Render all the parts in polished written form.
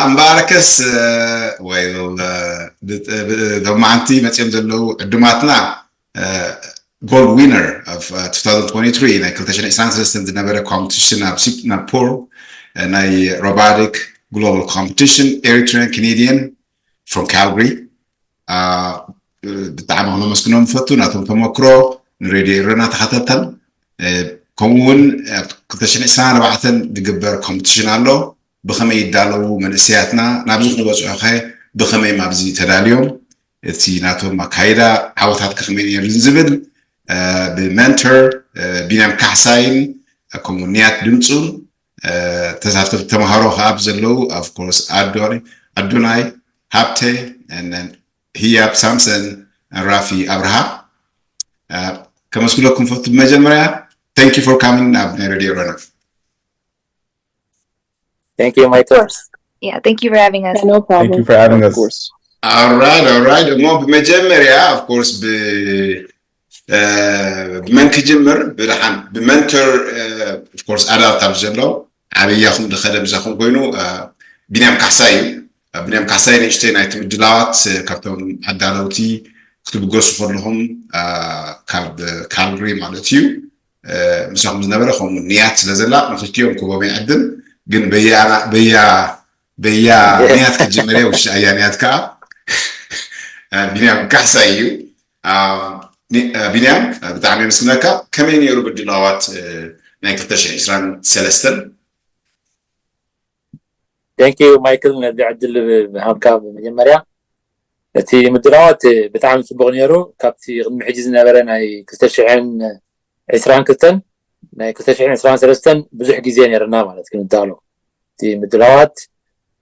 مباركس ويل دمانتي متيم زلو دماتنا gold winner of 2023 na cultural science system the never competition of Singapore and a robotic global competition Eritrean Canadian from Calgary بتعاملنا مسكنهم فتونا تمكرو نريد إيرنا تحتتل كون cultural science بعثن دقبر competition على بخمي يدالو من سياتنا نابزوخ نبوش أخي بخمي مابزي تداليوم تي ناتو مكايدا عوضات كخميني رنزبل بمنتور بينام كحساين كومونيات دمتون تزافتر تمهارو هابزلو of course Adonai Hapte and then Hiyab Samson and Rafi Abraham كما سكولكم فوت بمجمرة thank you for coming up Radio ERENA. Thank you, Michael. Yeah, thank you for having us. No problem. Thank you for having us. Of course. All right. مو بمجمرة of course بمن كجمر برحم بمنتور of course adult تبجلو عبياهم دخل بزاهم كوينو بنام كحساين إشتين أيتم الدلات كابتن عدالوتي كتب قرص فرلهم كالغري مالتيو مساهم زنبرة خم نيات لزلا نفتيهم كوبامين عدن جن بيا نيات كجمرة وش أيانيات كا بنام كحسايو بنام بتعمل مسكناك كمان يروب الدلوات نايكتش إسران سلستن. Thank you, Michael. ندي عدل بهامكا بمجمريا. تي مدلوات بتعمل سبغنيرو كابتي محجزنا برنا كستشعين إسران كتن كستشعين إسران سلستن بزح جزيان يرنا مالت كن دالو. تي مدلوات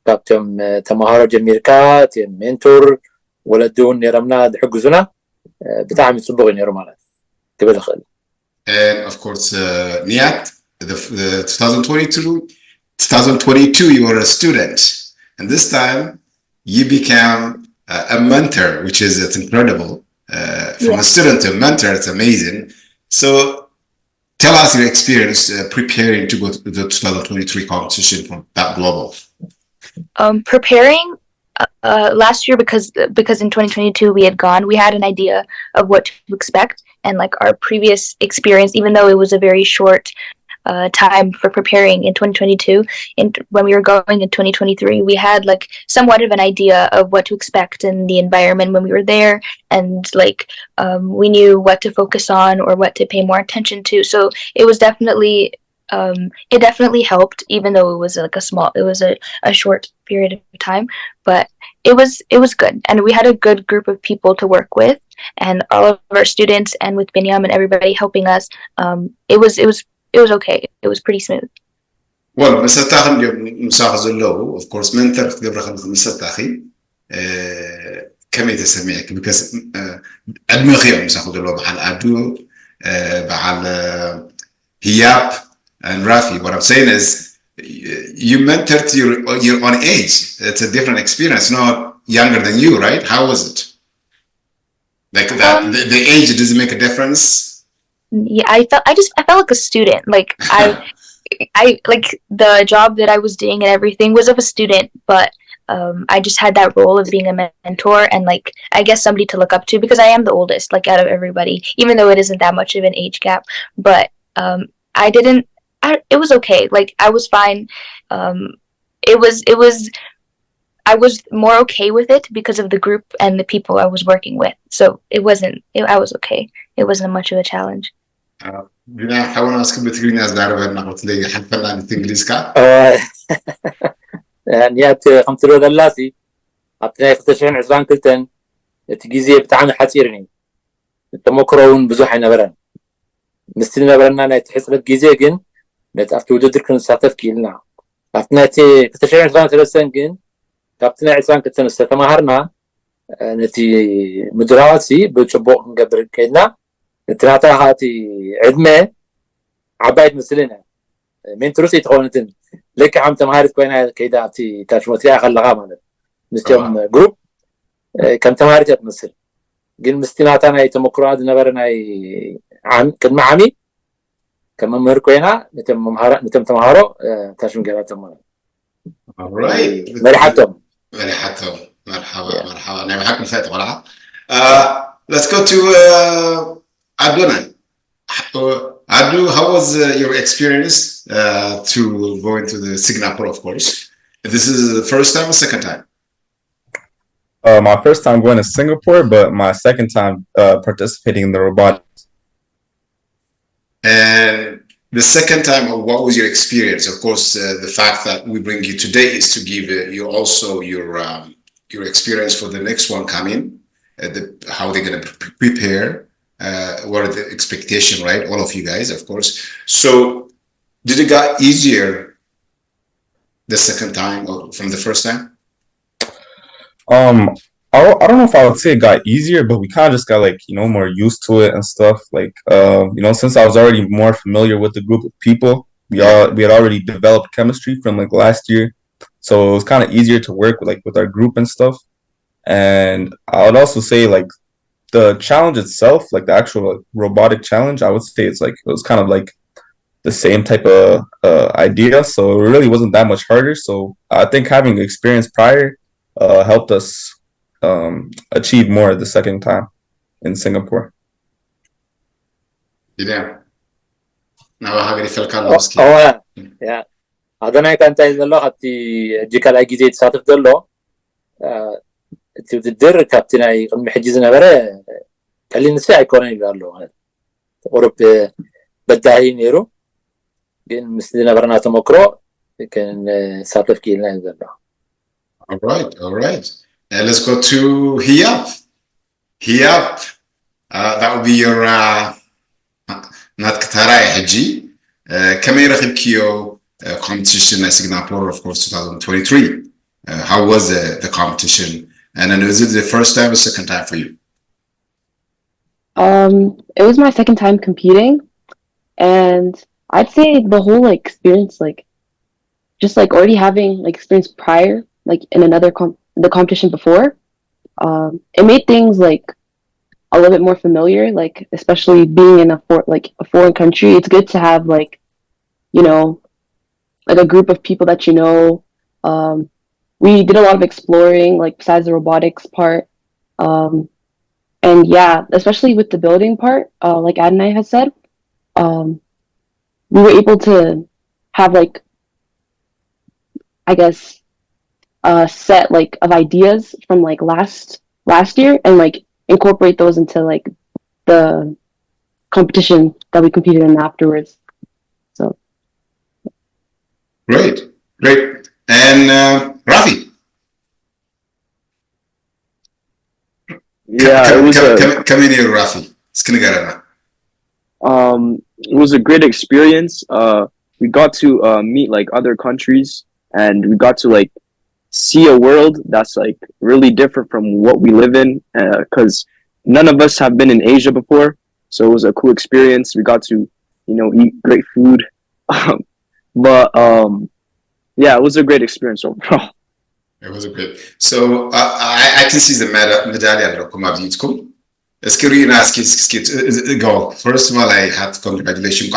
كابتم تمهارو جميركا تي منتور ولدون يرمنا دحجزنا. بتعمل سبغني رمالات قبل الخل. And of course, Niat, the 2022, you were a student, and this time you became a mentor, which is it's incredible. From a student to a mentor, it's amazing. So, tell us your experience preparing to go to the 2023 competition from that global. Preparing. Last year, because in 2022 we had gone, we had an idea of what to expect, and like our previous experience, even though it was a very short time for preparing in 2022, and when we were going in 2023, we had like somewhat of an idea of what to expect in the environment when we were there, and like we knew what to focus on or what to pay more attention to. So it was definitely it definitely helped, even though it was like a short period of time, but it was good, and we had a good group of people to work with, and all of our students and with Binyam and everybody helping us. It was okay. It was pretty smooth. Well, مساتاخن مساخزلو of course mentor قبل خمس مساتاخي كم يتسمعك because عدم خير مساخزلو بحال أدو بحال هياب and Rafi. What I'm saying is you mentored your own age. It's a different experience, not younger than you, right? How was it? Like that, the age doesn't make a difference. Yeah, I felt like a student. Like I like the job that I was doing and everything was of a student, but I just had that role of being a mentor and like I guess somebody to look up to, because I am the oldest, like out of everybody, even though it isn't that much of an age gap. But it was okay. Like I was fine. I was more okay with it because of the group and the people I was working with. So I was okay. It wasn't much of a challenge. بنا حاولنا نسكب بتقولين ناس داروا نقطة لي حتى لا نتنجليز كا. يعني خمسة دلاسي أبتنا يفتشون عزبان كلتن تجيزي بتعامل حسيرني التمكرون بزوح نبرن مستلنا برنا نتحسب جيزي جن نتأفتو وددر كن ساتف كيلنا أبتنا يفتشون عزبان ثلاثين جن أبتنا عزبان كلتن استثمارنا نتي مدراسي بتشبوه نقدر كينا نتناتا هاتي عدمة عبايد مسلنا من تروسي تخونتن لك عم تمهارت كوينة كيدا تي تاشموتيا خلقها مالت مستيوم جروب كم تمهارت يتمثل قل مستيناتنا يتمكراد نبرنا عام كدما عامي كم مهر كوينة نتم تمهارو تاشم قرات مالت All right. مرحبا مرحبا أنا بحكم فات ولا let's go to Aduna. Adu, how was your experience to go into the Singapore, of course? This is the first time or second time? My first time going to Singapore, but my second time participating in the robotics. And the second time, what was your experience? Of course, the fact that we bring you today is to give you also your experience for the next one coming, how they're going to prepare, what are the expectation, right? All of you guys, of course. So, did it get easier the second time or from the first time? I don't know if I would say it got easier, but we kind of just got like, more used to it and stuff. Like, since I was already more familiar with the group of people, we had already developed chemistry from like last year. So it was kind of easier to work with our group and stuff. And I would also say like the challenge itself, like the actual robotic challenge, I would say it was kind of like the same type of idea. So it really wasn't that much harder. So I think having experience prior helped us achieve more the second time in Singapore. Yeah. Now how do you feel yeah. أنا كنت إذا حتى جيك على جديد ساتف دلوا تودر كابتناي محجزنا برا قال نساء يكونين قالوا قرب بداهي نيرو جن مسلنا برنا تمكرو كان ساتف كيلنا دلوا. All right. Let's go to Hiyab. That would be your not Qatarai Haji. Kamera Khibkiyo competition in Singapore, of course, 2023. How was the competition? And then was it the first time or second time for you? It was my second time competing, and I'd say the whole experience, just already having experience prior, in another the competition before, it made things a little bit more familiar. Especially being in a foreign country, it's good to have a group of people that we did a lot of exploring, besides the robotics part. And yeah, especially with the building part, like Adonai has said, we were able to have I guess a set of ideas from last year and incorporate those into the competition that we competed in afterwards. So great. And Rafi. Yeah, come in here, Rafi. It was a great experience. We got to meet other countries, and we got to see a world that's really different from what we live in, because none of us have been in Asia before. So it was a cool experience. We got to eat great food. But yeah, it was a great experience overall. It was a great. So I can see the medallion. Go. First of all, I had congratulations.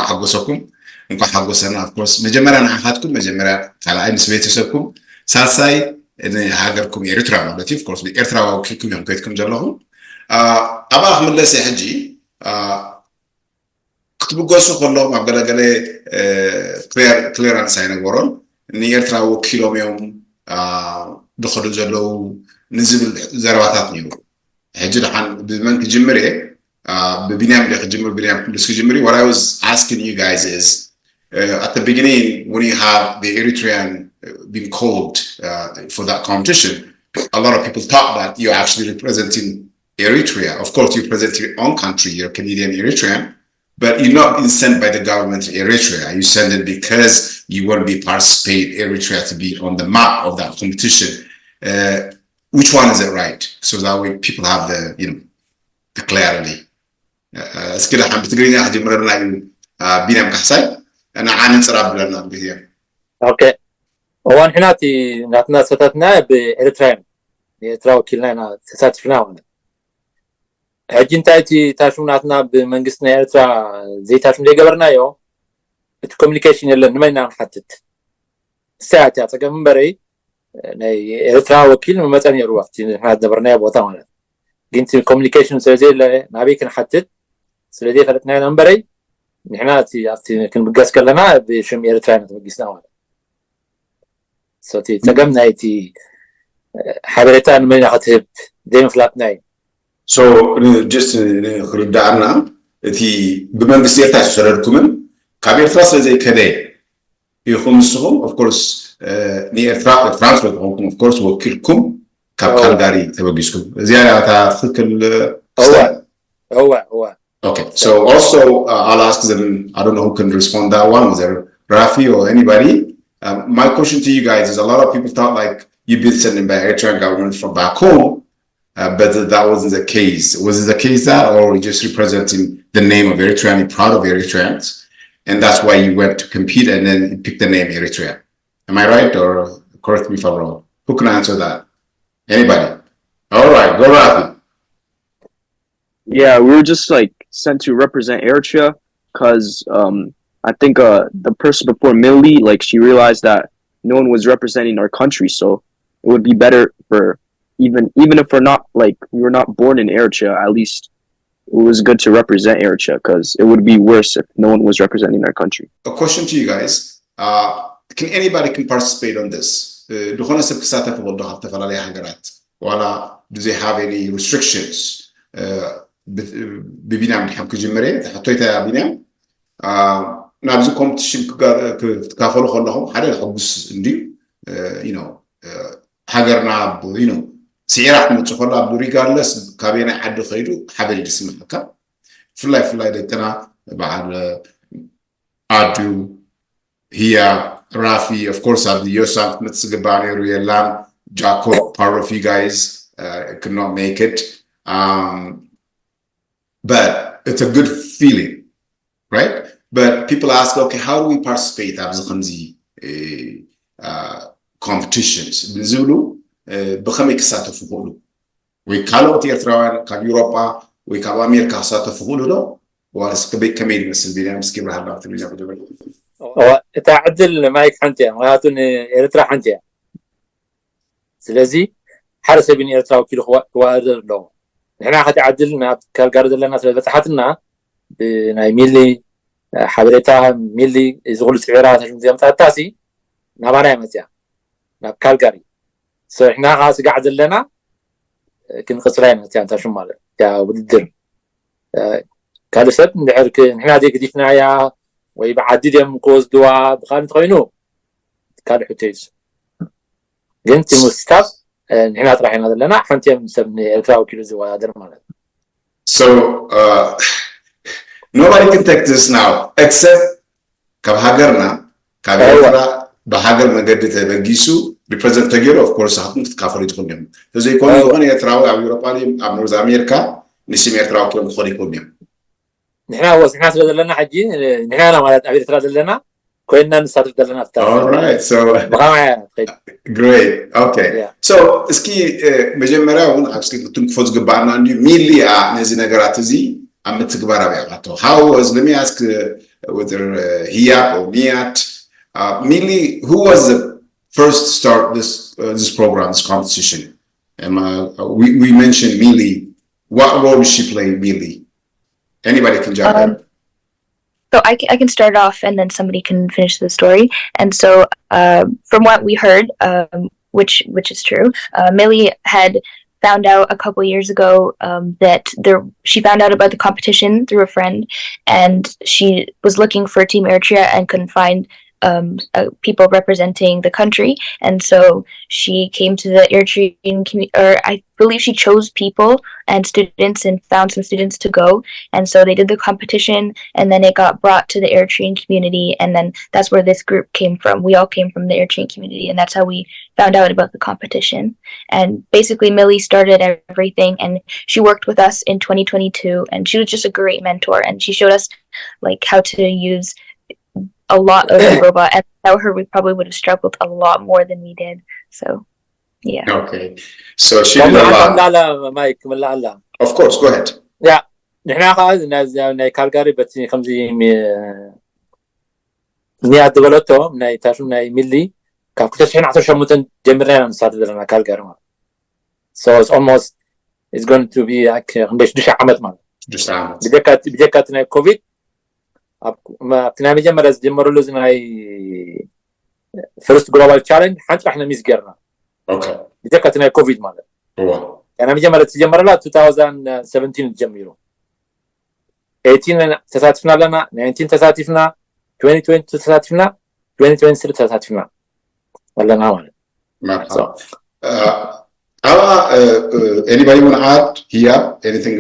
Of course, مجمرة أنا حاتكم مجمرة على أي نسبة تسكم سالساي إن هاجركم إريترا مالتي of course بإريترا وكلكم يوم كيتكم جلهم أبا أحمد الله سيحجي كتبوا قصة كلهم أبغى كلير عن ساينا ورون إن إريترا وكيلهم يوم دخلوا جلوا نزل زرواتات نيو هجر عن بمن تجمرة ببنيام اللي تجمر بنيام بس تجمري. What I was asking you guys is at the beginning when you have the Eritrean being called for that competition, a lot of people thought that you're actually representing Eritrea. Of course, you represent your own country, you're Canadian Eritrean, but you're not being sent by the government to Eritrea. You send it because you want to be participate Eritrea to be on the map of that competition. Which one is it right? So that way people have the the clarity. اسكيلا حم بتقرينا حد مرنا بينام كحساي أنا عن نصراب لنا بهي. أوكي. وان حنا ناتنا ستاتنا بإريتريان. إريترا وكلنا ستاتفنا هنا. هجين تايتي تاشو ناتنا بمنجسنا إريترا زي تاشو اللي قبرنا يو. الكوميونيكيشن اللي نمينا نحدد. ساعتها تقام بري ناي إرترا وكيل مثلا يروح إحنا دبرنا بوتا ماله قلت communication سلزي لا نبي كن حتى سلزي فلتنا نمبري إحنا تي كن بقاس كلنا بشم إرتريان بقيسنا ماله صوتي تجمعنا تي حبرتان من هاتب ديم فلاتناي so just خرج دعنا تي بمن بسيرتها شرركم كابير فاصل زي كده يخمسهم of course نيرترا ترانسفير هم of course وكلكم كالغاري تبغيسكم زيادة تفكر هو okay so also I'll ask them I don't know who can respond that one whether Rafi or anybody my question to you guys is a lot of people thought like you've been sending by Eritrean government from back home but that wasn't the case was it the case that or just representing the name of Eritrea and proud of Eritreans and that's why you went to compete and then you picked the name Eritrea. Am I right or correct me if I'm wrong? Who can answer that? Anybody? All right, go Rafi. Yeah, we were just like sent to represent Eritrea because I think the person before Millie, like she realized that no one was representing our country, so it would be better for even if we're not like we were not born in Eritrea, at least it was good to represent Eritrea because it would be worse if no one was representing our country. A question to you guys. Can anybody can participate on this? Do they have any restrictions? ببينام نحن كجمرة حطيتها بينام نابز competition كافلو خلهم حدا الحبس عندي you know حجرنا you know سيارات متشخلها regardless كابينا حد خيره حبل جسم حكا فلاي دتنا بعد عدو هي Rafi, of course, have the Yosaf Mitsugabani, Ruyelam, Jacob, part of you guys could not make it. But it's a good feeling, right? But people ask, okay, how do we participate in competitions? Zulu, بخمك ساتو فقولو. ويكالو تيرتراوان كأوروبا ويكالو أمريكا ساتو فقولو ده. وارس كمين مثل بينا مسكين راح نعطي بينا بدو. تعدل مايك حنتيا وهاتون إرترا حنتيا سلازي حرس بين إرترا وكيلو خوادر لهم نحنا حتعدلنا كالجارد لنا فتحتنا بناي ميلي حبرتها ميلي يزغل سعرات عشان زي ما تاسي نبانا متيا نب كالجاري سو إحنا خاص قاعد لنا كن خسرين متيا أنت شو ماله يا وددر كالسب نعرك نحنا ديك ديفنا يا ويبعدد يم قوس دوا بخان تغينو كان حتيس جنت مستف هنا طرحنا لنا حنتي مسمي الفاو كيلو زوا هذا مالك So nobody can take this now except كبهاجرنا كبهاجرنا بهاجر مجد تبغيسو represent together of course هاتم تكافل يتكلم فزي يكون يتراو أو يوروبالي أو نورث أمريكا نسيم يتراو كلام خالي يكلم نحنا سلسلة لنا حجين نحنا مالت أبي ترى لنا كنا نستطيع لنا أفتح. All right, so great. Okay. Yeah. So ski مجمرة ون actually تنفذ جبارنا عندي ميلي نزينا جراتزي عم تجبارا بيعطو. How was let me ask whether Hiya or Niat Mili who was the first to start this program, this competition? We mentioned Mili. What role did she play, Mili? Anybody can jump in. So I can start off and then somebody can finish the story. And so from what we heard, which is true, Millie had found out a couple years ago that she found out about the competition through a friend, and she was looking for Team Eritrea and couldn't find people representing the country, and so she came to the Eritrean community, or I believe she chose people and students and found some students to go, and so they did the competition, and then it got brought to the Eritrean community, and then that's where this group came from. We all came from the Eritrean community, and that's how we found out about the competition. And basically Millie started everything, and she worked with us in 2022, and she was just a great mentor, and she showed us like how to use a lot of the robot, and without her we probably would have struggled a lot more than we did. So yeah. Okay, so she did a lot. Of course, go ahead. Yeah, نحنا قاعد ناي كالجاري بس خمسة مية دولته ناي تاشو ناي ملي كاب كتشحن عشر شموتن جمرنا نصاد درنا كالجرما so it's almost it's going to be like دش عمت مال دش عمت بدكاتنا كوفيد ما بتنام جمرة جمروا لزنا هاي first global challenge حتى احنا ميزجرنا اوكي بدكاتنا كوفيد مال هو أنا مجمرة لا 2017 تجميرو 18 تساتفنا لنا 19 تساتفنا 2020 تساتفنا 2023 تساتفنا ولا نعمل مرحبا anybody want to add here anything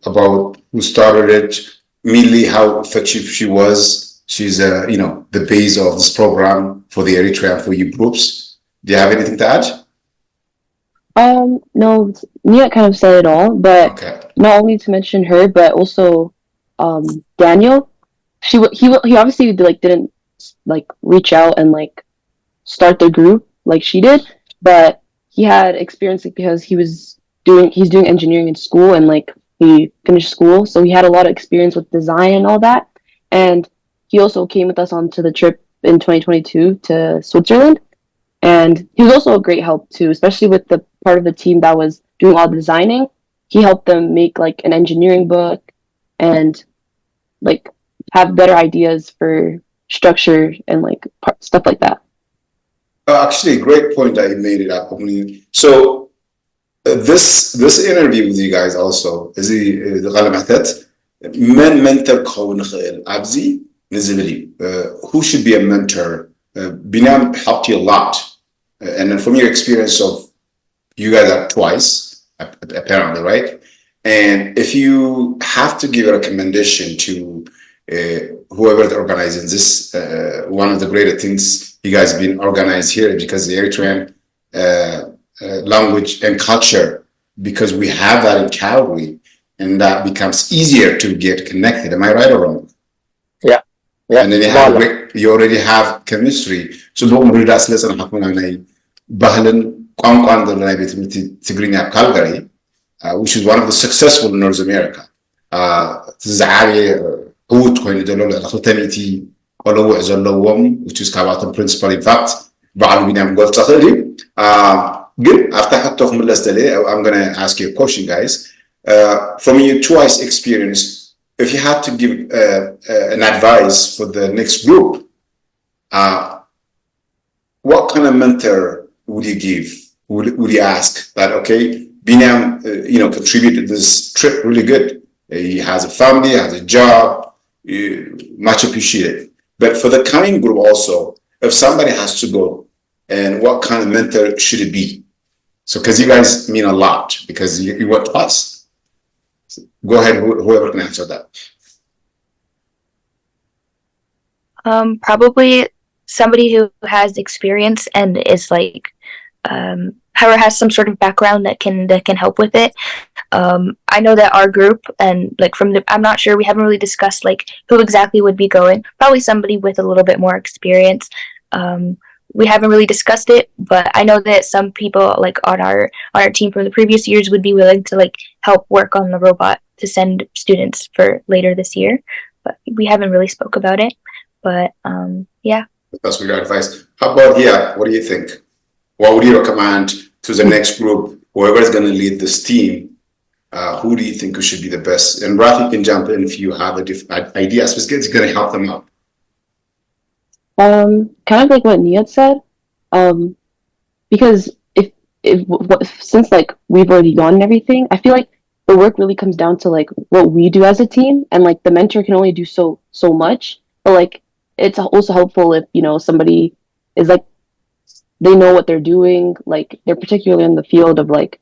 about who started it mainly how effective she was she's you know the base of this program for the Eritrean for you groups do you have anything to add no, Nia kind of said it all, but okay. Not only to mention her, but also Daniel. He obviously like didn't like reach out and like start the group like she did, but he had experience like, because he's doing engineering in school and like he finished school, so he had a lot of experience with design and all that. And he also came with us onto the trip in 2022 to Switzerland. And he was also a great help too, especially with the part of the team that was doing all the designing. He helped them make like an engineering book and like have better ideas for structure and like stuff like that. Actually, a great point that you made it up. So this interview with you guys also is the غلمتت من mentor كون خيل أبزي نزلي who should be a mentor. Binam helped you a lot, and then from your experience of you guys are twice apparently, right? And if you have to give a recommendation to whoever is organizing this, one of the greater things you guys have been organized here because the Eritrean language and culture, because we have that in Calgary, and that becomes easier to get connected. Am I right or wrong? Yeah. And then you already have chemistry. So don't worry that's less than happen on a Bahlan Kwankwand Tigrinya Calgary, which is one of the successful in North America. Zari Hoot when the which is Kawatam principal in fact. Good. After I'm gonna ask you a question, guys. From your twice experience, if you had to give an advice for the next group, what kind of mentor would you give? Would you ask that, okay, Binam, contributed this trip really good. He has a family, has a job, much appreciated. But for the coming group also, if somebody has to go, and what kind of mentor should it be? So, because you guys mean a lot, because you went twice. Go ahead, whoever can answer that. Probably somebody who has experience and is like, or has some sort of background that can help with it. I know that our group and like I'm not sure, we haven't really discussed like who exactly would be going. Probably somebody with a little bit more experience. We haven't really discussed it, but I know that some people like on our team from the previous years would be willing to like help work on the robot to send students for later this year. But we haven't really spoke about it. But yeah. That's good advice. How about here? What do you think? What would you recommend to the next group? Whoever is going to lead this team, who do you think should be the best? And Rafi can jump in if you have a different idea. So it's going to help them out. Kind of like what Niyat said, because if since like we've already gone and everything, I feel like the work really comes down to like what we do as a team, and like the mentor can only do so much. But like it's also helpful if somebody is like they know what they're doing, like they're particularly in the field of like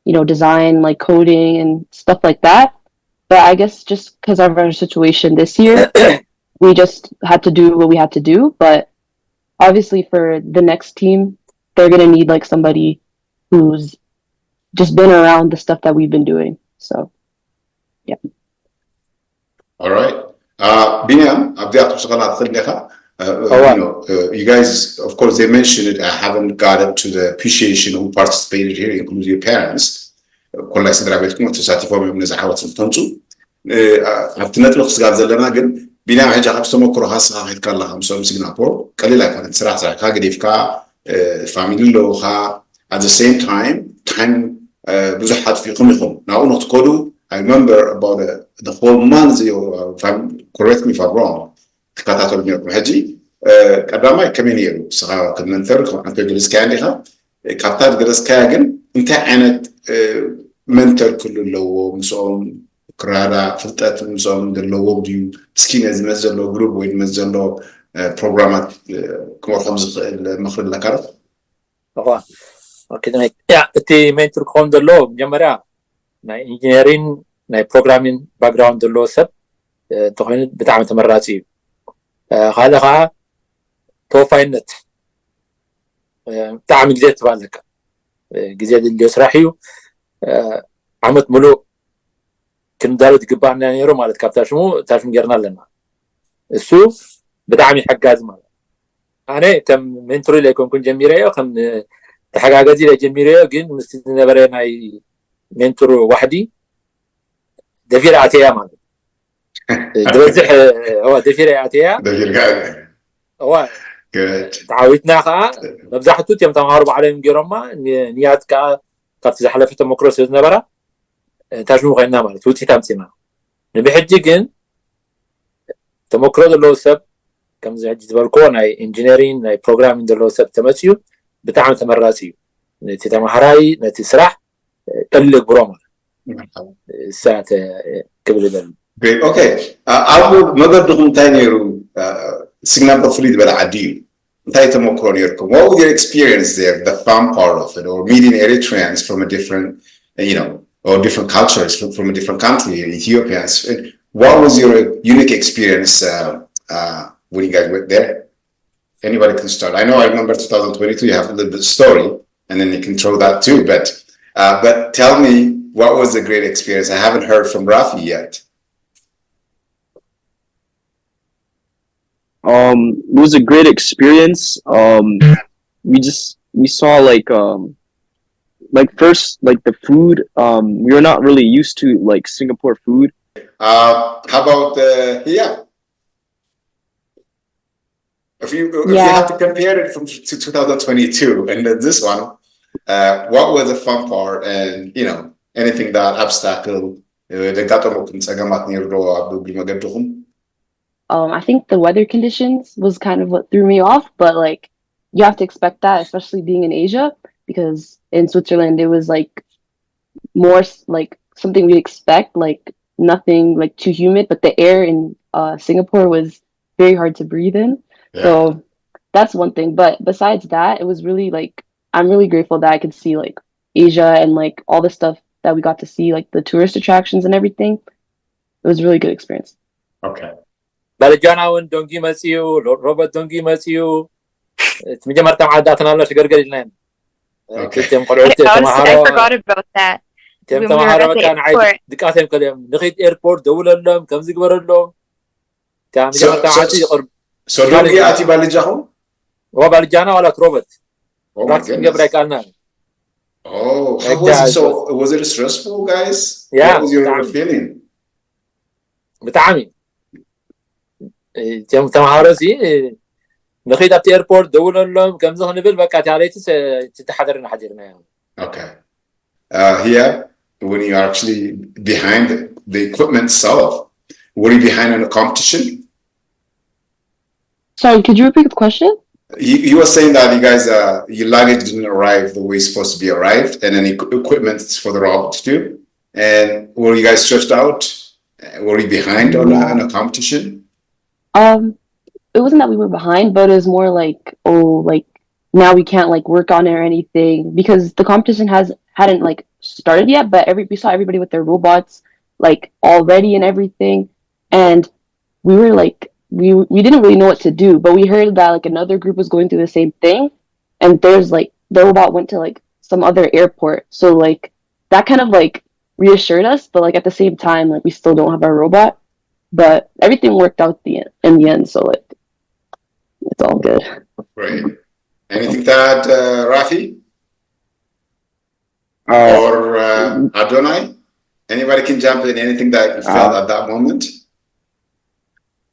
design, like coding and stuff like that. But I guess just because of our situation this year. We just had to do what we had to do, but obviously for the next team, they're going to need like somebody who's just been around the stuff that we've been doing. So, yeah. All right. Binyam, you guys, of course, they mentioned it. I haven't gotten to the appreciation who participated here, including your parents. ኣብቲ ነጥቢ ክስጋብ ዘለና ግን بناء على جاب استمكروا خاصة هيد كلا خمسة سنغافورة قليلا كانت سرعة كاجديف كا فاميلي لو خا at the same time بزحت في قمهم now not كودو I remember about the whole month you correct me if I'm wrong كاتاتو بنيركم هجي قدامي كمين يرو سخا كمنتر أنت جلس كأنها كاتات جلس كأجن أنت عند منتر كل لو مسؤول كرادا فتات مسؤول دلو بديو سكين از مزلو جروب وين مزلو برنامج كم خمس المخرج لكارت طبعا كده يا تي منتور كون دلو جمرا نا انجينيرين نا بروجرامين باك جراوند دلو سب تخين بتاع تمراتي هذا توفاينت تعمل جديد بالك جديد اللي يسرحيو عمت ملو كندارو تقبعنا نيرو مالت كابتاشمو تاشم جرنا لنا السوق بدعمي حق هذا أنا تم منتوري لكم كن جميرة كم تحققتي لجميرة جن مستدنا برينا منتور وحدي دفير عتيا مال دوزح هو دفير عتيا دفير قاعد هو تعاوتنا خا نبزحتو تيم تمهارب عليهم جرما نيات كا قد زحلفت مكروس نبرة تاجمو غينا مال توتي تامتنا نبحجي جن تمكرو دلو سب كم زي تباركون ناي انجينيرين ناي بروجرامين دلو سب تمسيو بتاعم تمراسيو نتي تمهراي نتي سرح تلق بروما الساعة قبل ذلك. Great. Okay. أول ماذا دخلنا تانيرو سيجنال بفريد بلا عديو. تاي تمكرون يركم. What was your experience there? The fun part of it, or meeting Eritreans from a different, or different cultures from a different country, Ethiopians. What was your unique experience when you guys went there? Anybody can start. I know I remember 2022, you have a little bit of story, and then you can throw that too. But tell me, what was the great experience? I haven't heard from Rafi yet. It was a great experience. We saw first, the food. We were not really used to Singapore food. How about here? If you have to compare it to 2022 and then this one, what was the fun part and anything that obstacle I think the weather conditions was kind of what threw me off, but you have to expect that, especially being in Asia, because in Switzerland it was more something we expect, nothing too humid, but the air in Singapore was very hard to breathe in. Yeah. So that's one thing. But besides that, it was really I'm really grateful that I could see Asia and all the stuff that we got to see, the tourist attractions and everything. It was a really good experience. Okay. Balajanawan dongi masiu, Robert dongi masiu. تمجمر تم عاداتنا الله شجر قليلين. I forgot about that. تم هذا كان عيد دكاتهم كلام نخيت ايربورت دولة لهم كم زقبر لهم. تم جمر تم عادي قرب. So dongi ati balajahum? هو بالجانا ولا روبرت. Oh my goodness. Oh, how was it? So was it stressful, guys? Yeah. What was your feeling? بتعامي. تم هارسي نخيت أبتي إيربورت دولة لهم كم زخن بيل بقى تعاليتي تتحضرنا حجرنا يعني. Okay. Here, when you are actually behind the equipment itself, were you behind in a competition? Sorry, could you repeat the question? You were saying that you guys, your luggage didn't arrive the way it's supposed to be arrived, and then equipment for the robot too. And were you guys stretched out? Were you behind on a competition? It wasn't that we were behind, but it was more now we can't work on it or anything, because the competition hadn't started yet, but we saw everybody with their robots all ready and everything, and we were we didn't really know what to do, but we heard that another group was going through the same thing, and there's the robot went to some other airport, so that kind of reassured us, but at the same time we still don't have our robot, but everything worked out in the end, so it's all good. Great. Anything to add, Rafi? Or Adonai? Anybody can jump in, anything that you felt at that moment?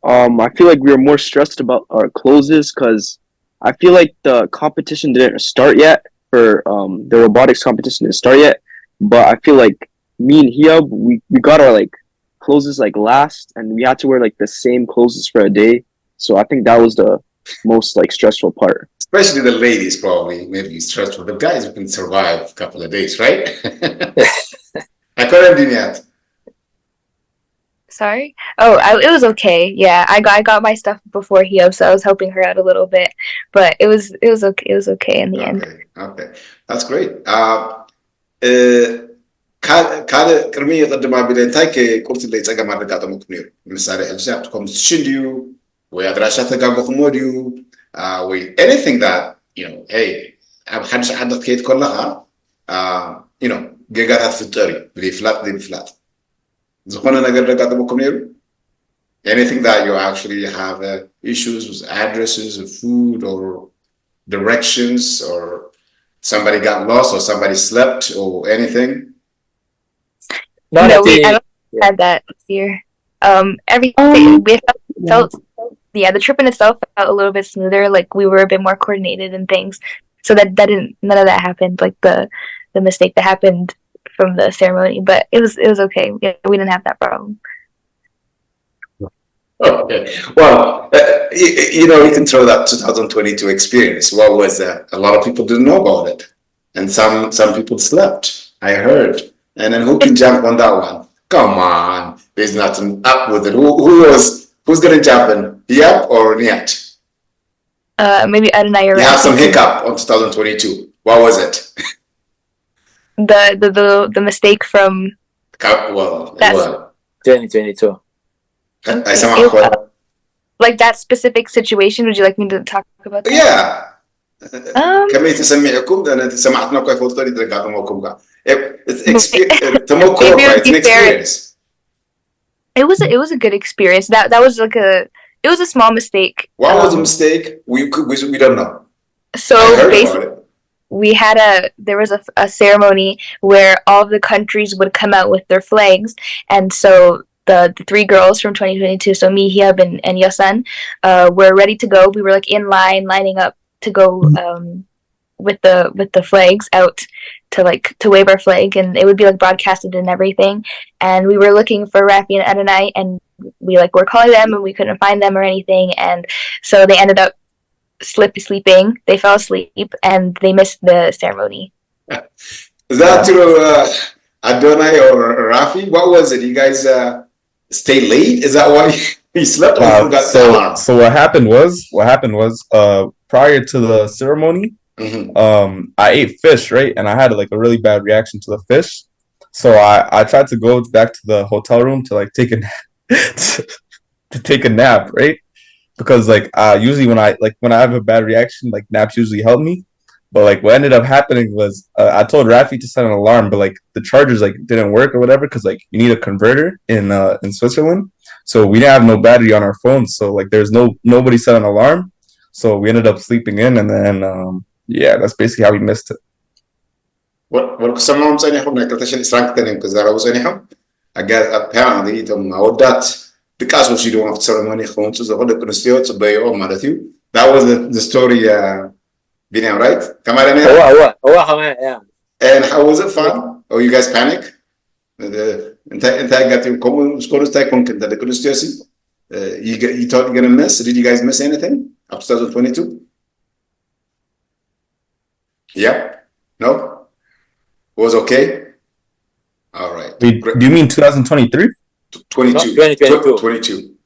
I feel like we were more stressed about our closes because I feel like the competition didn't start yet for the robotics competition didn't start yet, but I feel like me and Hiyab we got our like closes like last, and we had to wear like the same closes for a day. So I think that was the most like stressful part. Especially the ladies probably maybe stressful. The guys can survive a couple of days, right? I couldn't do that. Sorry. Oh, it was okay. Yeah, I got my stuff before Hiyab, so I was helping her out a little bit, but it was okay. It was okay in the end. Okay, that's great. ካለ ቅድሚ ቅድማ ቢለ እንታይ ቁርሲ ላይ ፀገም ኣጋጠመኩም ነይሩ? ምሳሌ ሕጂ ኣብቲ ኮምፒቲሽን ድዩ ወይ ኣድራሻ ተጋግኹሞ ድዩ ወይ anything that you know hey ኣብ ሓድሽ ዓዲ ክትከይድ ከለኻ you know ገጋታት ፍጠሪ ብፍላት ብፍላት ዝኾነ ነገር ደጋጠመኩም ነይሩ? Anything that you actually have issues with addresses of food or directions or somebody got lost or somebody slept or anything? No, I don't had that here. Everything we felt yeah, the trip in itself felt a little bit smoother. Like we were a bit more coordinated and things. So that didn't none of that happened. Like the mistake that happened from the ceremony, but it was okay. Yeah, we didn't have that problem. Okay. Well, you know, you can throw that 2022 experience. What was that? A lot of people didn't know about it, and some people slept. I heard. And then who can jump on that one? Come on, there's nothing up with it. Who's gonna jump in? Yep or Niat? Maybe I don't know. You have some hiccup on 2022. What was it? The mistake from 2022. Like that specific situation. Would you like me to talk about that? Yeah. كمية تسمعكم أنا سمعتنا كيف وصلت لقاطمكم كا. It's experience. It was a good experience. That was like it was a small mistake. What was the mistake? We don't know. So basically, there was a ceremony where all of the countries would come out with their flags, and so the three girls from 2022, so me, Hiyab, and Yosan, were ready to go. We were like in line, lining up to go with the flags out to wave our flag, and it would be like broadcasted and everything. And we were looking for Rafi and Adonai, and we like were calling them, and we couldn't find them or anything. And so they ended up sleeping. They fell asleep, and they missed the ceremony. Is that through Adonai or Rafi? What was it? You guys stay late? Is that why you slept? So what happened was prior to the ceremony, I ate fish, right? And I had like a really bad reaction to the fish. So I tried to go back to the hotel room to like take a nap, right? Because like usually when I have a bad reaction, like naps usually help me. But like what ended up happening was I told Rafi to set an alarm, but like the chargers like didn't work or whatever because like you need a converter in Switzerland. So we didn't have no battery on our phones. So like there's nobody set an alarm. So we ended up sleeping in, and then yeah, that's basically how we missed it. What someone said because there was anyhow. I guess apparently that because what you do after ceremony that was the story right? Yeah. And how was it fun? Oh, you guys panic? انت قاعد تكون سكور تاعكم كنت the you thought you're gonna miss? Did you guys miss anything up to 2022? Yeah? No? It was okay? All right. Do you mean 2023? 22.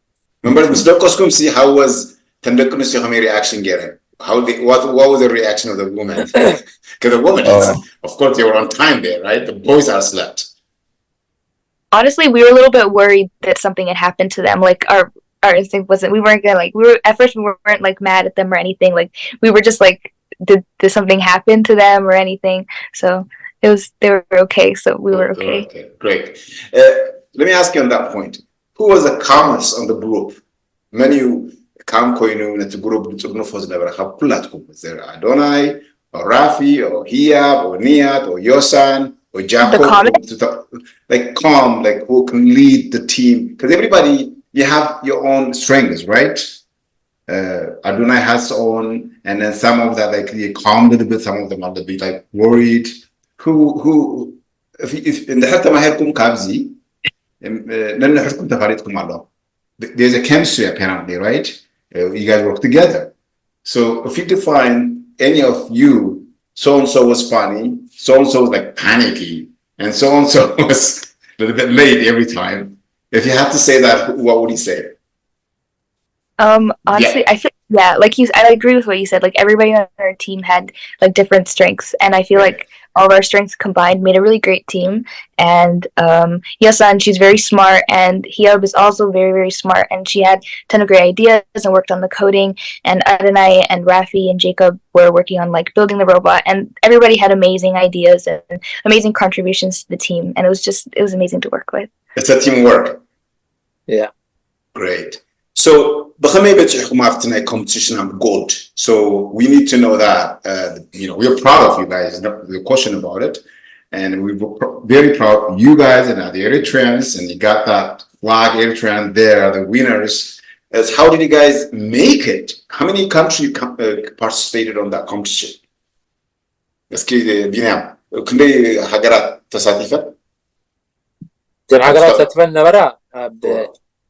Remember, Mr. Koskum, see how was Tandakunus reaction getting? What was the reaction of the woman? Because the woman, of course, they were on time there, right? The boys are slept. Honestly, we were a little bit worried that something had happened to them. Like our instinct wasn't. We weren't gonna at first we weren't like mad at them or anything. Like we were just like, did something happen to them or anything? So they were okay. So we were okay. Okay, great. Let me ask you on that point. Who was the calmest on the group? Many calm koinu in the group was never have kulatkum. Was there Adonai or Rafi or Hiyab or Niat or Yosan or Jacob? Like calm, like who can lead the team? Because everybody you have your own strengths, right? Adonai has his own, and then some of that like they calm a little bit, some of them are a little bit like worried. Who if in the حتى ما هيكون كابزي لأن حتكون تفاريتكم الله. There's a chemistry apparently, right? You guys work together. So if you define any of you, so and so was funny, so and so was like panicky, and so was a little bit late every time. If you had to say that, what would you say? Honestly, I feel I agree with what you said. Like everybody on our team had like different strengths, and I feel like all of our strengths combined made a really great team. And Yasan, she's very smart, and Hiob is also very, very smart, and she had a ton of great ideas and worked on the coding. And Adonai and Rafi and Jacob were working on like building the robot, and everybody had amazing ideas and amazing contributions to the team, and it was amazing to work with. It's a teamwork. Yeah. Great. So, competition of gold. So we need to know that, we're proud of you guys. No question about it. And we were very proud of you guys and the Eritreans, and you got that flag Eritrean there, the winners. As how did you guys make it? How many countries participated on that competition? كندي هاجرات تساتيفة؟ هاجرات تساتيفة نبرة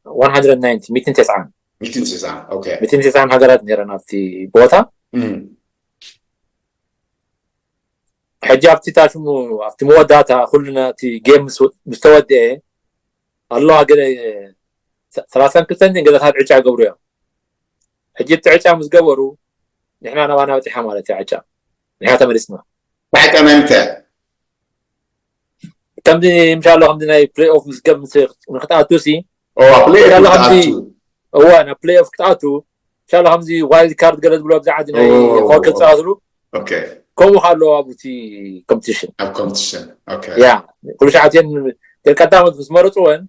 190 209 okay 209 هاجرات نيرنا في بوتا حجي أفتي تاشمو أفتي موداتها كلنا تي جيم مستودع الله قال 3 كتنين قالت هاد عجا قبريا حجي بتعجا مزقورو نحن أنا وانا بتي حمالتي عجا نحن تمرسنا بعد أمامتها كم دي إن شاء الله هم دينا بلاي أوف مزقب نخطأت توسي بلاي أوف هو أنا بلاي أوف قطعته إن شاء الله هم دي وايلد كارد قالت بلو أبدا عادنا يخوك الصادرو أوكي كم حلو أبوتي كومبتيشن أوكي يا كل ساعتين تلقى بس مرتين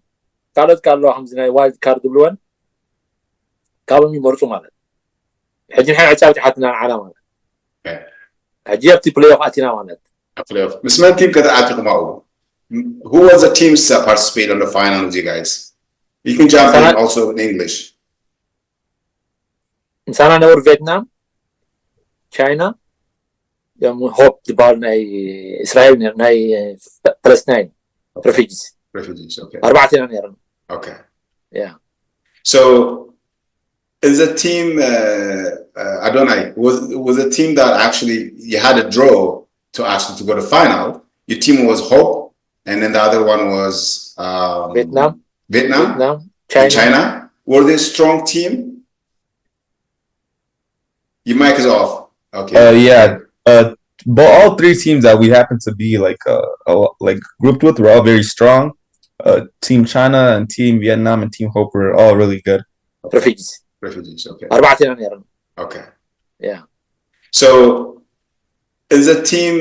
قالت هم دينا وايلد كارد بلوان قالوا مي مرتو مالت حجي نحن عتابتي حتنا على مالت حجي أبتي بلاي أوف أتينا مالت بلاي أوف بس ما تيم كده أعطيكم معه. Who was the teams that participate on the final with you guys? You can jump in also in English. إنسانا نور فيتنام China يوم هوب دبال ناي إسرائيل ناي فلسطين refugees okay 4 نيران okay yeah so is the team Adonai was a team that actually you had a draw to actually to go to final. Your team was Hope, and then the other one was Vietnam, China. Were they a strong team? Your mic is off. Okay. But all 3 teams that we happen to be like grouped with were all very strong. Team China and Team Vietnam and Team Hope were all really good. Refugees. Okay. 4 نيران Okay. Yeah. So is a team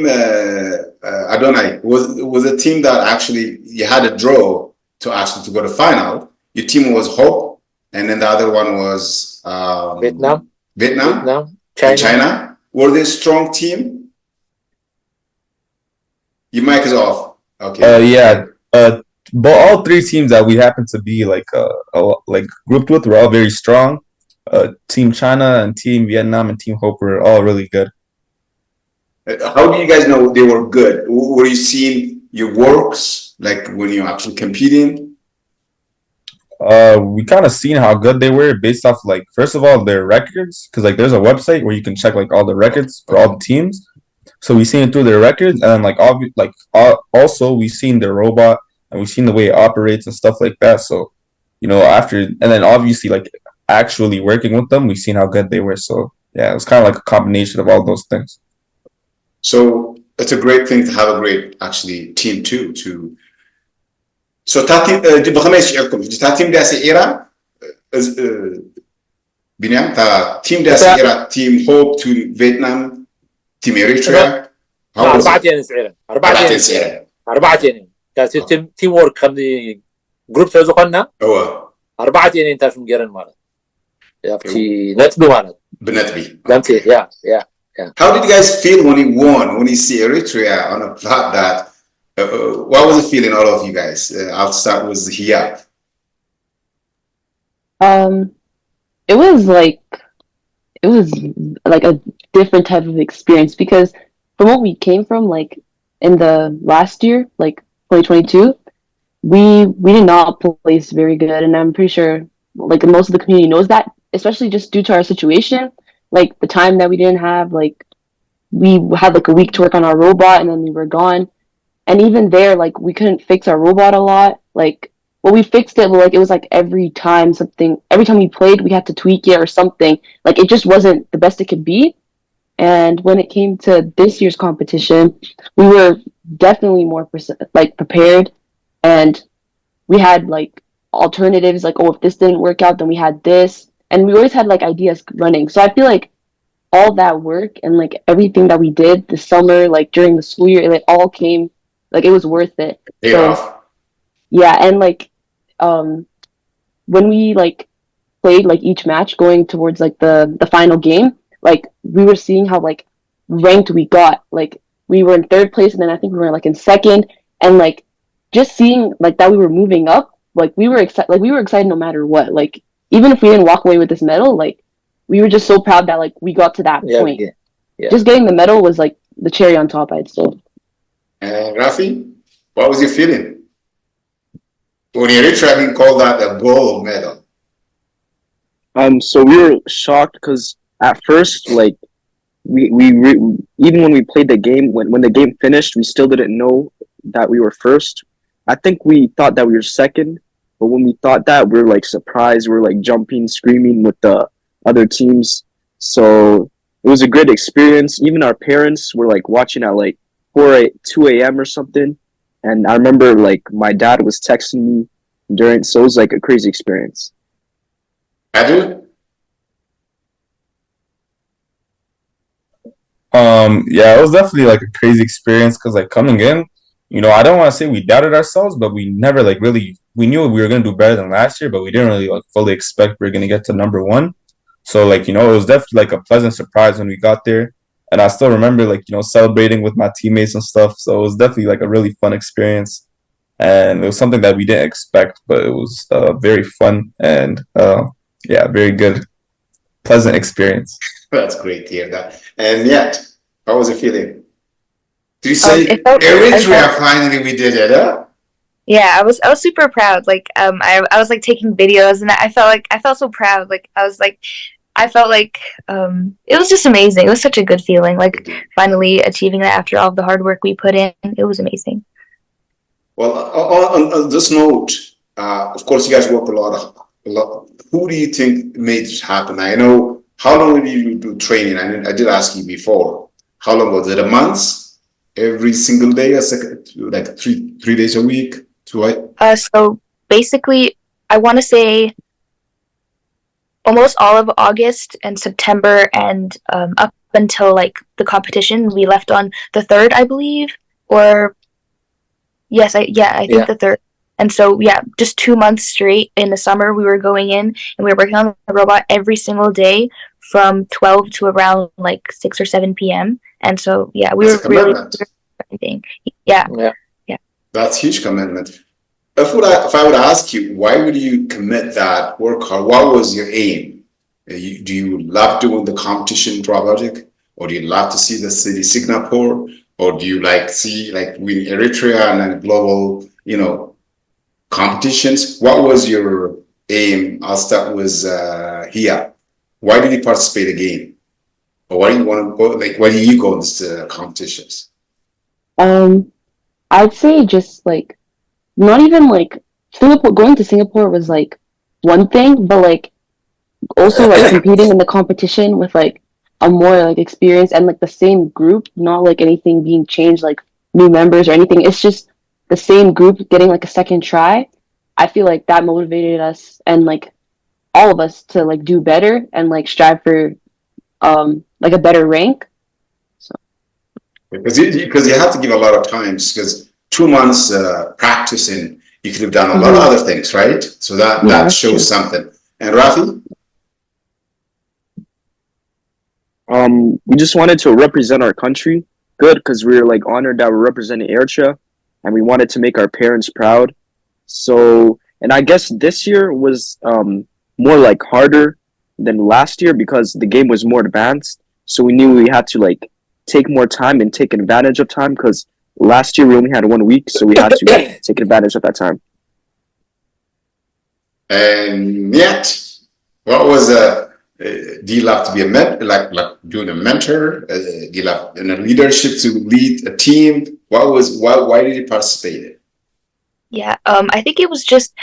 Adonai was a team that actually you had a draw to actually to go to final. Your team was Hope, and then the other one was Vietnam, China. Were they a strong team? Your mic is off. Okay. But all 3 teams that we happen to be like grouped with were all very strong. Team China and Team Vietnam and Team Hope were all really good. How do you guys know they were good? Were you seeing your works like when you're actually competing? We kind of seen how good they were based off like first of all their records, because like there's a website where you can check like all the records for all the teams. So we seen it through their records, and then also we seen their robot and we seen the way it operates and stuff like that. So after, and then obviously like actually working with them, we seen how good they were. So yeah, it was kind of like a combination of all those things. So it's a great thing to have a great actually team too. So بخمس يعرفكم تيم داسي إيران بنيام تيم داسي إيران تيم هوب تيم فيتنام تيم إريتريا 4 سعيرا 4 تيم وورك خمدي جروب سوزقنا هو 4 تاشم جيران مالت في نتبي مالت بنتبي دمتي yeah. How did you guys feel when you won? When you see Eritrea on a plot that, what was the feeling, all of you guys? I'll start with Hiyab. Um, it was like a different type of experience because from what we came from, like in the last year, like 2022, we did not place very good, and I'm pretty sure like most of the community knows that, especially just due to our situation, like the time that we didn't have, like we had like a week to work on our robot, and then we were gone. And even there, like we couldn't fix our robot a lot. Like, well, we fixed it, but like it was like every time we played, we had to tweak it or something. Like it just wasn't the best it could be. And when it came to this year's competition, we were definitely more like prepared, and we had like alternatives. Like, oh, if this didn't work out, then we had this, and we always had like ideas running. So I feel like all that work and like everything that we did this summer, like during the school year, it all came like it was worth it. So yeah, and like when we like played like each match going towards like the final game, like we were seeing how like ranked we got. Like we were in third place, and then I think we were like in second, and like just seeing like that we were moving up, like we were excited. Like we were excited no matter what. Like even if we didn't walk away with this medal, like we were just so proud that like we got to that point. Yeah. Just getting the medal was like the cherry on top, I'd say. Rafi, what was your feeling when Eritrea called that a gold medal? So we were shocked because at first, like, even when we played the game, when the game finished, we still didn't know that we were first. I think we thought that we were second, but when we thought that, we were like surprised. We were like jumping, screaming with the other teams. So it was a great experience. Even our parents were like watching at like 2 a.m. or something. And I remember like my dad was texting me during, so it was like a crazy experience. Adu? Yeah, it was definitely like a crazy experience because like coming in, you know, I don't want to say we doubted ourselves, but we never like really, we knew we were going to do better than last year, but we didn't really like fully expect we were going to get to number one. So like, you know, it was definitely like a pleasant surprise when we got there. And I still remember like, you know, celebrating with my teammates and stuff. So it was definitely like a really fun experience. And it was something that we didn't expect, but it was very fun and yeah, very good, pleasant experience. That's great to hear that. And yet, how was it feeling? Did you say Eritrea finally we did it, huh? Yeah, I was super proud. Like I was like taking videos, and I felt so proud. Like I felt like it was just amazing. It was such a good feeling, like finally achieving that after all of the hard work we put in. It was amazing. Well, on this note, of course, you guys worked a lot. Who do you think made it happen? I know, how long did you do training? I did ask you before. How long was it? A month? Every single day? Like three days a week? So basically, I want to say almost all of August and September, and up until like the competition, we left on the 3rd, I believe, or yes, I think the 3rd. And so yeah, just 2 months straight in the summer, we were going in and we were working on the robot every single day from 12 to around like 6 or 7 p.m. And so yeah, we were really everything. Yeah. That's huge commitment. If I would ask you, why would you commit that, work hard? What was your aim? Do you love doing the competition robotic, or do you love to see the city Singapore, or do you like see like win Eritrea and then global, you know, competitions? What was your aim? I'll start with here. Why did you participate again, or why do you want to go? Like, why do you go in these competitions? I'd say just like, not even like Singapore, going to Singapore was like one thing, but like also like competing in the competition with like a more like experience and like the same group, not like anything being changed, like new members or anything. It's just the same group getting like a second try. I feel like that motivated us and like all of us to like do better and like strive for like a better rank. So because you have to give a lot of times, because 2 months practicing, you could have done a lot of other things, right? So that shows something. And Rafi? We just wanted to represent our country good, because we were like honored that we're representing Eritrea, and we wanted to make our parents proud. So, and I guess this year was more like harder than last year because the game was more advanced. So we knew we had to like take more time and take advantage of time because last year we only had 1 week, so we had to take advantage of that time. And yet, what was do you love to be like doing a mentor? Do you love in a leadership to lead a team? Why did you participate? Yeah, I think it was just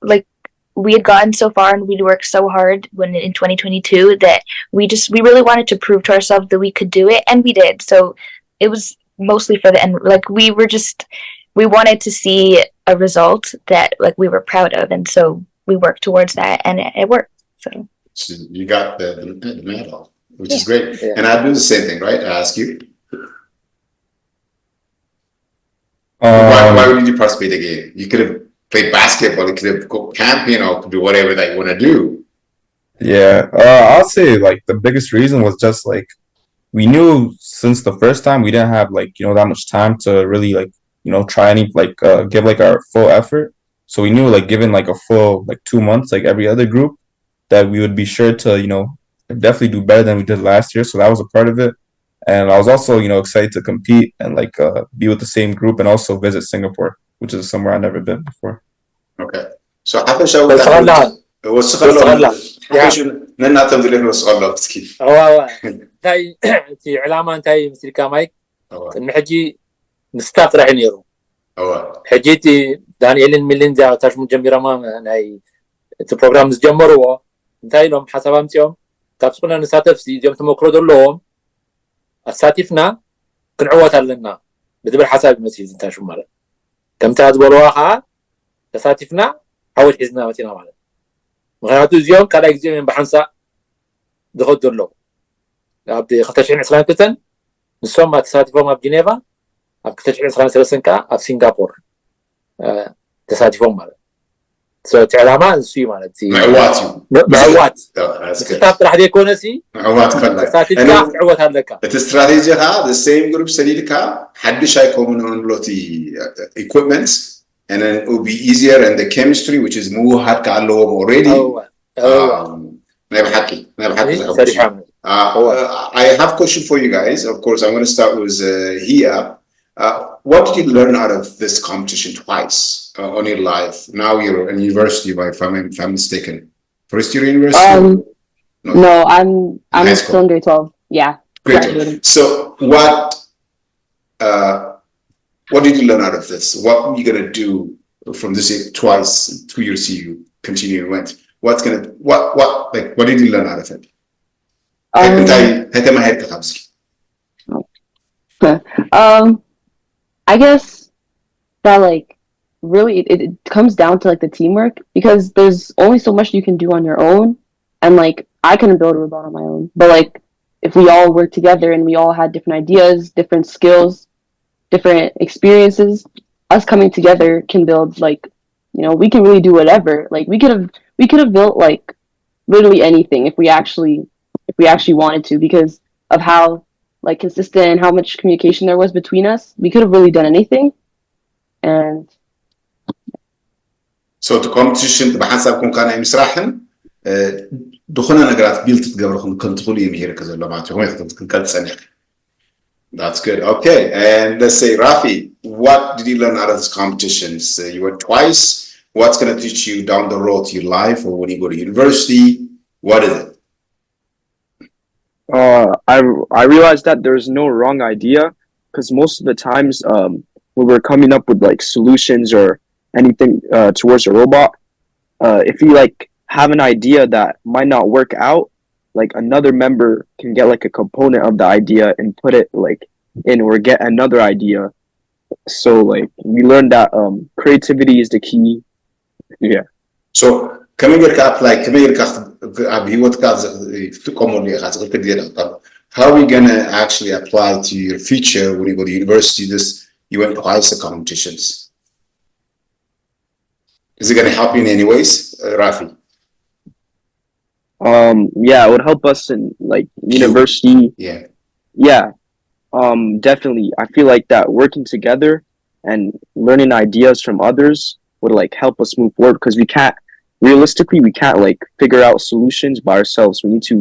like we had gotten so far and we'd worked so hard when in 2022 that we really wanted to prove to ourselves that we could do it, and we did. So it was mostly for the end. Like we wanted to see a result that like we were proud of, and so we worked towards that, and it worked. So you got the medal, which is great. Yeah. And I do the same thing, right? I ask you. Why did you participate in the game? You could have played basketball, you could have go camping, or could do whatever that you want to do. Yeah, I'll say like the biggest reason was just like we knew since the first time we didn't have like that much time to really like try any like give like our full effort. So we knew like given like a full like 2 months like every other group that we would be sure to definitely do better than we did last year. So that was a part of it. And I was also, excited to compete and like be with the same group and also visit Singapore, which is somewhere I've never been before. Okay. So حتى شو نناتم دلنا سؤال لبسكي. تاي تي علامة تاي مثل كامايك. نحجي نستاق راح نيرو. حجيتي دانييلين ميلين جا تاش مجمرة ما ناي البروجرامز جمروا. تاي لهم حسابهم تيوم. تابسقنا نساتف سي يوم تمكرو دلهم. أساتفنا كنعوت لنا بدبر حساب مسيز انت شو مالك كم تهزبروها أساتفنا حاول حزنا متينا مالك مغنياتو زيوم كلا يجزيهم من بحنسا دخل له أبدي ختشين عسلان كتن نسوم ما تساتفهم أب جنيفا أب ختشين عسلان سلسنكا أب سنغافور تساتفهم مالك سو تعلمان سوي مالتي معوات استاف راح يكون سي معوات خلك استاف عوات هذاك الاستراتيجيه ها the same group سليلكا حدش هيكون لوتي equipments and then it will be easier and the chemistry which is more hard كعلوهم already ما بحكي I have a question for you guys. Of course I'm going to start with Hia. What did you learn out of this competition twice on your life? Now you're in university, if I'm mistaken. First year university? No, I'm still in grade 12. Yeah. Grade 12. So what did you learn out of this? What are you gonna do from this year twice, 2 years you continue and went? What did you learn out of it? I guess that like really it comes down to like the teamwork, because there's only so much you can do on your own, and like I couldn't build a robot on my own, but like if we all work together and we all had different ideas, different skills, different experiences, us coming together can build like we can really do whatever. Like we could have built like literally anything if we actually wanted to, because of how like consistent and how much communication there was between us. We could have really done anything. And so the competition بحسبكم كان مسرحن دخلنا نقرات بيلت تقبلكم كنت تقولي مهير كذا لما تعمل كنت سنة. That's good. Okay, and let's say Rafi, what did you learn out of these competitions? You went twice. What's going to teach you down the road to your life or when you go to university? What is it? I realized that there's no wrong idea, because most of the times when we're coming up with like solutions or anything towards a robot, if you like have an idea that might not work out, like another member can get like a component of the idea and put it like in, or get another idea. So like we learned that creativity is the key. Yeah. So how are we gonna actually apply to your future when you go to university? You went twice the competitions. Is it gonna help you in any ways, Rafi? Yeah, it would help us in like university. Yeah. Definitely. I feel like that working together and learning ideas from others would like help us move forward, because realistically, we can't like figure out solutions by ourselves. We need to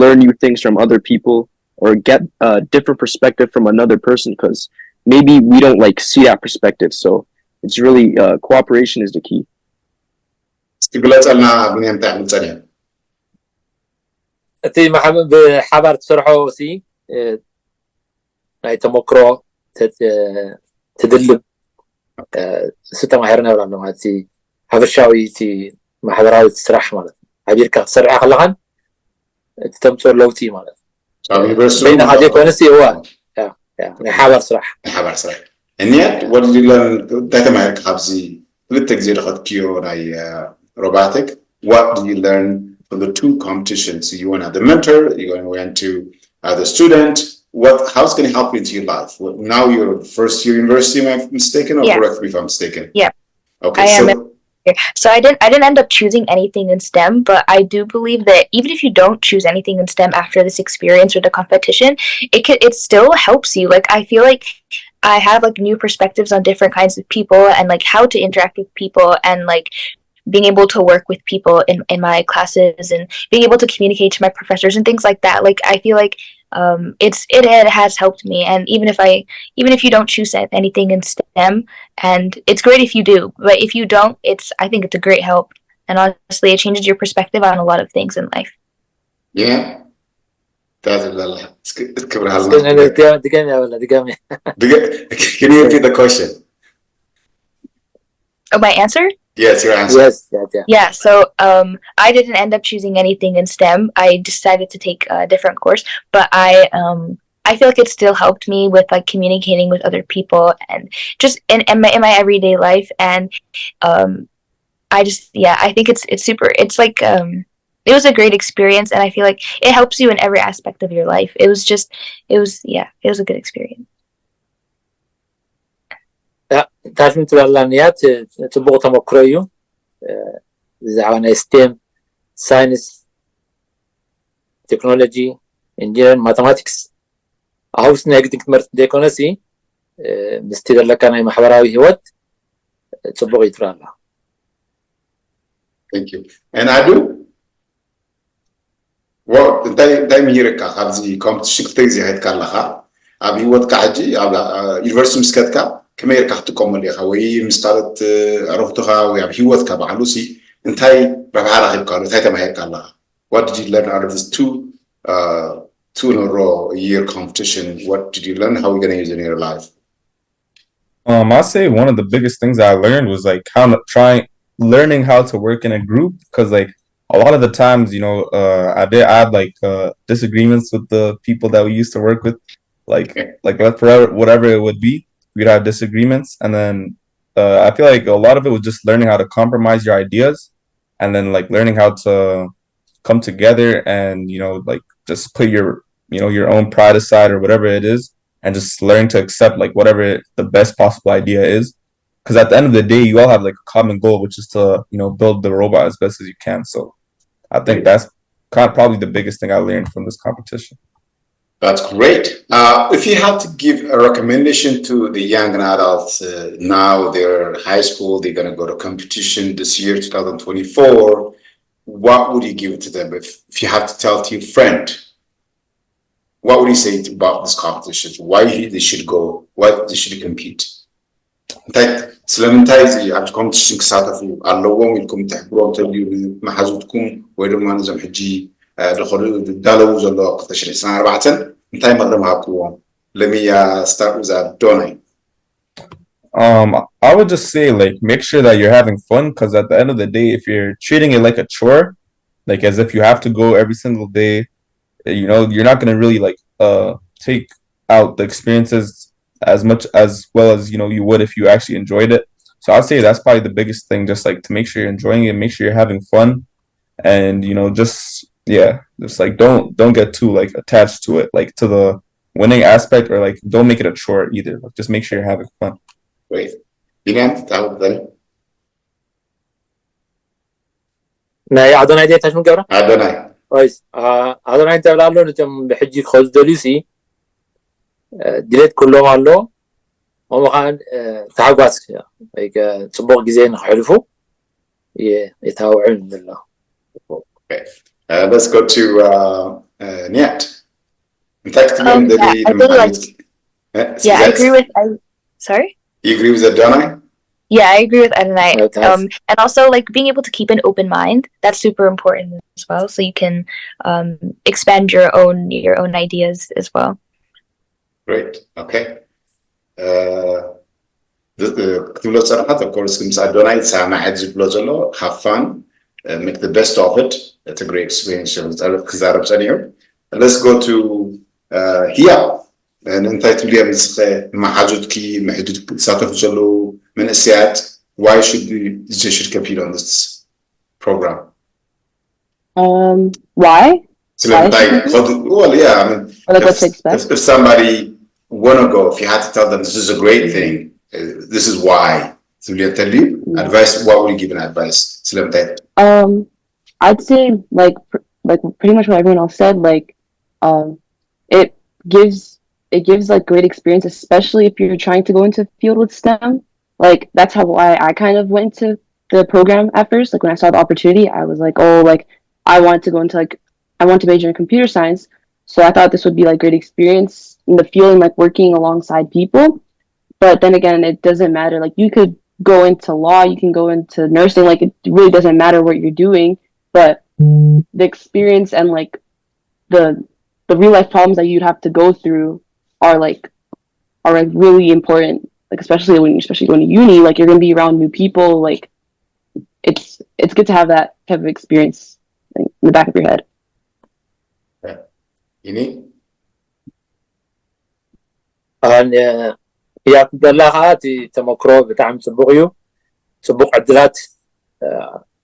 learn new things from other people or get a different perspective from another person, because maybe we don't like see that perspective. So it's really cooperation is the key. أتي محمد بحبر تسرحه سي ناي تمكرو تدلب ستة مهرنا ولا نوع تي حبشاوي تي محبرات تسرح مالت عبيرك تسرع خلقان تتمسور لوتي مالت بين هذه كونسي هو حبر سرح and yet what did you learn that America habzi little exit kio nai robotic what did you learn from the two competitions? You went as the mentor, you went to the student. How's going to help you into your life? Well, now you're first year university, am I mistaken, or correct me if I'm mistaken? Yeah. Okay. So I didn't end up choosing anything in STEM, but I do believe that even if you don't choose anything in STEM after this experience or the competition, it still helps you. Like I feel like I have like new perspectives on different kinds of people and like how to interact with people and like being able to work with people in my classes and being able to communicate to my professors and things like that. Like I feel like it has helped me, and even if you don't choose anything in STEM, and it's great if you do, but if you don't, I think it's a great help, and honestly it changes your perspective on a lot of things in life. Yeah, that's a lot. Can you repeat the question? Oh, my answer? Yes, your answer. Yes. Yeah, so I didn't end up choosing anything in STEM. I decided to take a different course, but I feel like it still helped me with like communicating with other people and just in my everyday life. And I think it's super. It's like it was a great experience, and I feel like it helps you in every aspect of your life. It was a good experience. تعرفين تبالانيات تبغى تمكريو زعوانا STEM science technology engineering mathematics أهوس نهجتك مرت ديكونسي مستدل لك أنا محبراوي هوت تبغى يترالا. Thank you. And I do. Well, دايم هيرك خارجي competition كتير هيد كارلها. أبي هوت كعجي أبلا university مسكتك. كما يركح تقوم اللي خوي مستعد عرفتها ويا هيوت كبعلوسي انتي ببعارة هيك قالوا تايتا ما هيك الله. What did you learn out of this two in a row year competition? What did you learn? How are you going to use it in your life? I'd say one of the biggest things I learned was like learning how to work in a group, because like a lot of the times, I had like disagreements with the people that we used to work with, like whatever it would be. We'd have disagreements, and then I feel like a lot of it was just learning how to compromise your ideas, and then like learning how to come together and like just put your own pride aside or whatever it is, and just learn to accept like whatever the best possible idea is, because at the end of the day you all have like a common goal, which is to build the robot as best as you can. So I think that's probably the biggest thing I learned from this competition. That's great. If you had to give a recommendation to the young adults, now they're in high school, they're going to go to competition this year, 2024, what would you give to them? If you have to tell to your friend, what would you say about this competition? Why they should go? Why they should compete? سلامتايزي عبد competition كساتفو اللوهم يلكم تحبرون تبليو محازوتكم ويدوما نزم حجي دخلوا دالو زلوا قتشري سنة 4 انتي مقدمها كوهم. Let me start with Donai. I would just say like make sure that you're having fun, because at the end of the day, if you're treating it like a chore, like as if you have to go every single day, you're not gonna really like take out the experiences as much as well as you would if you actually enjoyed it. So I'd say that's probably the biggest thing, just like to make sure you're enjoying it, make sure you're having fun, and just like don't get too like attached to it, like to the winning aspect, or like don't make it a chore either. Like, just make sure you're having fun. Great. تفضل. ناي أدوناي دي تشمن كبرة؟ أدوناي. كويس. أدوناي أنت بلالو نتم بحجي خذ دوليسي ديليت كلهم علو وما كان تعبات هيك تبغى جزين حلفو يتاوعون بالله. Okay. Let's go to Niet. In fact, I agree with. Sorry. You agree with Adonai? Yeah, I agree with Adonai. And also, like, being able to keep an open mind, that's super important as well. So you can expand your own ideas as well. Great. Okay. Of course, Adonai, have fun, make the best of it. That's a great experience. Let's go to here. And entitled Mahajutki, Mahajut Sataf Jalo, Menesiat. Why should they should compete on this program? Why? Well, yeah, I mean, if somebody wanna go, if you had to tell them this is a great thing, this is why. So you tell you advice. What would you give an advice? I'd say like pretty much what everyone else said. Like, it gives like great experience, especially if you're trying to go into a field with STEM. Like, that's why I kind of went to the program at first. Like, when I saw the opportunity, I was like, oh, like, I want to major in computer science. So I thought this would be like great experience in the field and like working alongside people. But then again, it doesn't matter. Like, you could go into law, you can go into nursing. Like, it really doesn't matter what you're doing. But the experience and like the real life problems that you'd have to go through are really important. Like, especially when you're going to uni, like, you're gonna be around new people. Like, it's good to have that type of experience in the back of your head. Ini? يا دلاغاتي تمكرو بتاعم صبغيو صبغ عدلات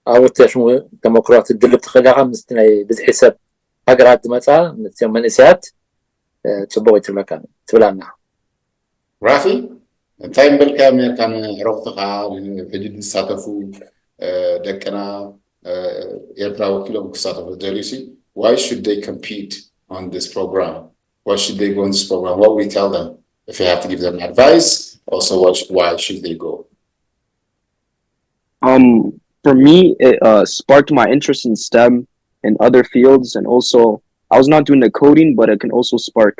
أو تشمو تمكرو تدل بتخليها مستني بحساب أقرأت مثلا من إسات صبغي تبلكان تبلانا. رافي تايم بالكامل كان رغتها في الساتفو دكنا يبراو كيلو كساتفو جالسي. Why should they compete on this program? Why should they go on this program? What we tell them? If you have to give them advice, also why should they go? For me, it sparked my interest in STEM and other fields, and also I was not doing the coding, but it can also spark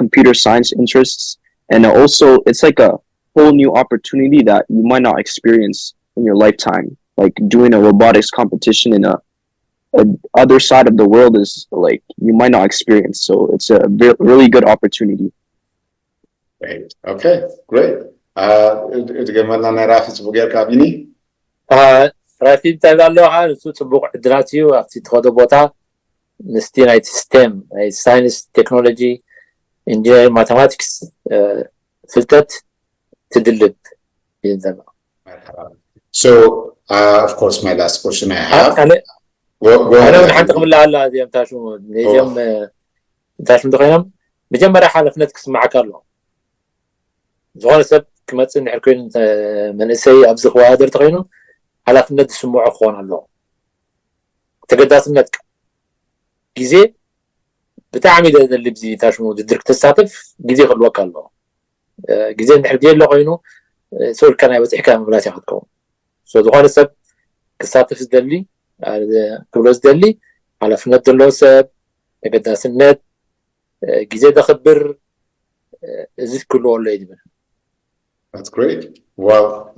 computer science interests, and also it's like a whole new opportunity that you might not experience in your lifetime. Like, doing a robotics competition in a other side of the world is like you might not experience, so it's a really good opportunity. Great. Okay, great. رافي تبالو على صبغ عدلاتيو أفتي تخدو بوتا نستينا ستيم ساينس تكنولوجي انجينير ماثماتكس فلتت تدلب. So of course my last question I have. أنا من حنتقم الله على هذه أمتاشو نيجم أمتاشو دخينام بجمع رحلة فنتكس معك الله زغال سب كما تسن حركين من إسي أبزخ وادر تغينو على فنت سموع أخوان الله تقدات النتك جزء بتعمل هذا اللي بزي تاشمو تدرك تستعطف جزء غلوك الله جزء نحردين الله غينو سؤال كان يبتح كان مبلاتي أخذكم زغال سب كستعطف الدلي على كبلوز دلي على فنت الله سب تقدات النت جزء دخبر زيت كله الله يدبر. That's great. Well,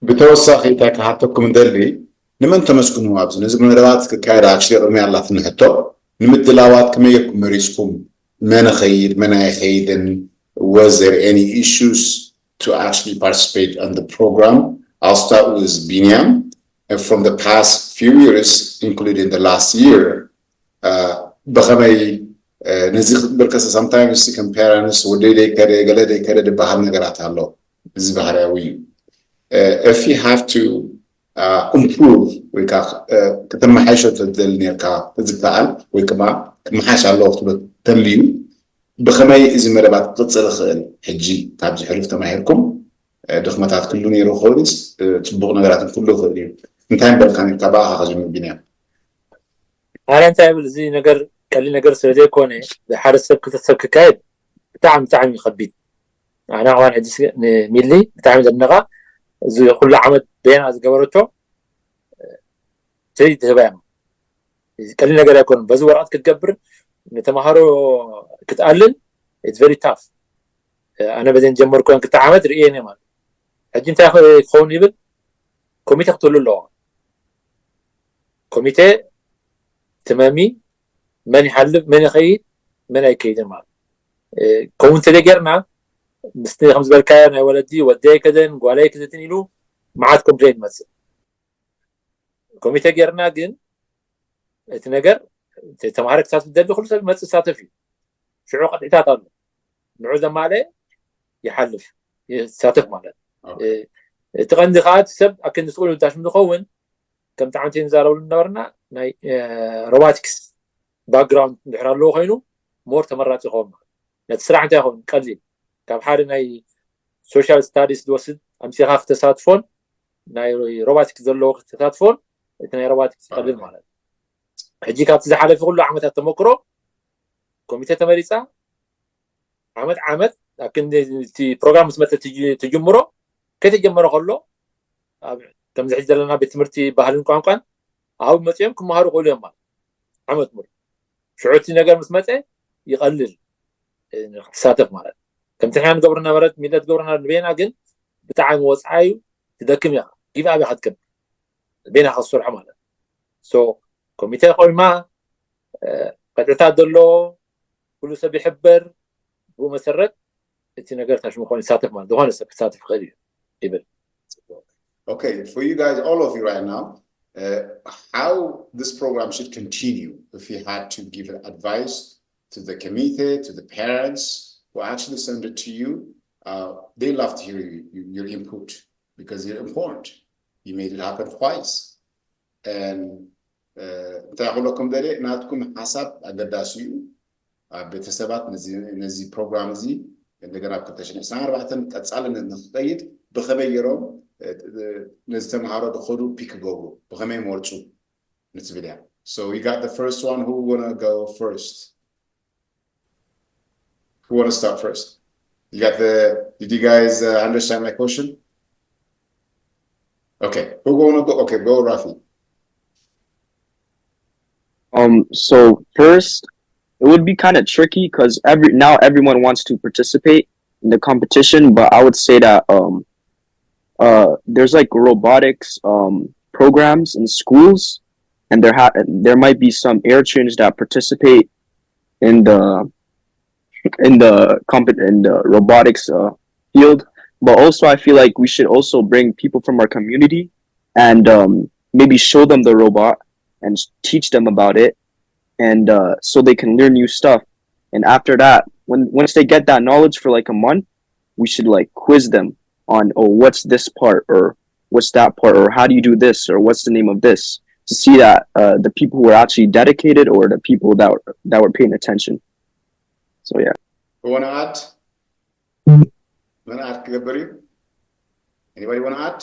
بتوسع خيتك حتىكم دلي نمن تمسكون وابز نزم نروات كايرا أشياء رمي الله تنحطه نمد لوات كم يكون مريسكم من خير من خير. Was there any issues to actually participate on the program? I'll start with Binyam. And from the past few years, including the last year, sometimes you can parents would they carry the bahar nagaratalo. This is baharawi. If you have to improve, we can كتمحيشة الدلنيكا تزكال وكما محاش الله تليو بخماي إذا مربات تتصل حجي تابج حلف تماهركم دخمتات كلهم يروح خالص تبغى نقرات كله خالص نتايم بالكان كباها خجم البناء. أنا نتايم زي نقر كلي نقر سردي كونه بحارس سبك كايد تعم يخبيت. أنا وان عدس ميلي تعمل النغا زي كل عمد بينا زجبرته تريد تبعهم كلنا قال يكون بزورات كتجبر نتمهروا كتقلل it's very tough أنا بدين جمر كون كتعمد رئيني مال هجين تاخذ خون يبل كوميتي اقتلوا له كوميتي تمامي من يحلف من يخيد من يكيد مال كون تلقرنا مستني خمس بالكاير يا ولدي ودي كذا وعلي كذا تنيلو معاد كومبلين مثلا كوميتي قرنا جن تنقر تمهارك ساتف دل كل سبب مثل ساتفي شعور قد إتاطل نعوذ ماله يحلف ساتف ماله تغندي خات سب أكن نسقول نتاش من خون كم تعمتين زاروا لنا ناي روبوتكس باك جراوند نحرر له خينو مور تمرات يخون نتسرع انت هون قليل كم حال ناي سوشيال ستاديز دوسد امسي خاف تساتفون ناي روبوتكس زلو تساتفون ناي روبوتكس قليل مالت حجي كاب تزحلف كله عمت تمكرو كوميتي تمريصا عمت لكن تي بروجرام مثل تجمرو كتجمرو كله كم زحج لنا بتمرتي بهالن قانقان او مصيم كمهارو كله مال عمت مر شعوتي ነገር مسمته يقلل تساتف مالت كم تحيان قبرنا مرت ميلاد قبرنا بينا ግን بتاع وصعايو تدكم يا كيف ابي حتكم بينا خسر مالت سو كوميتي قويما قطعتا دلو كل سب يحبر هو مسرت انت ነገር ታሽሙ ኮን ይሳተፍ ማለት ደሆነ ሰብ ይሳተፍ ቀሪ ይብል Okay, for you guys, all of you right now, how this program should continue, if you had to give advice to the committee, to the parents who actually send it to you, they love to hear your input because you're important. You made it happen twice. And تعالوا داري ناتكم حسب أقداسيو بتسبات نزي program زي عندنا كتشين سنة بعدين تسألنا نخطيط بخبيرهم نستمعوا دخلوا بيك جوجو بخمين مرتو نتبدأ. So we got the first one. Who wanna go first? Who wanna start first? You got the. Did you guys understand my question? Okay, who wanna go? Okay, go Rafi. So first, it would be kind of tricky because now everyone wants to participate in the competition, but I would say that there's like robotics programs in schools, and there might be some Eritreans that participate in the robotics field. But also, I feel like we should also bring people from our community and maybe show them the robot and teach them about it, and so they can learn new stuff. And after that, once they get that knowledge for like a month, we should like quiz them on, oh, what's this part, or what's that part, or how do you do this, or what's the name of this, to see that the people who are actually dedicated or the people that were paying attention. So yeah. Wanna add? Wanna add, Gabari? Anybody wanna add?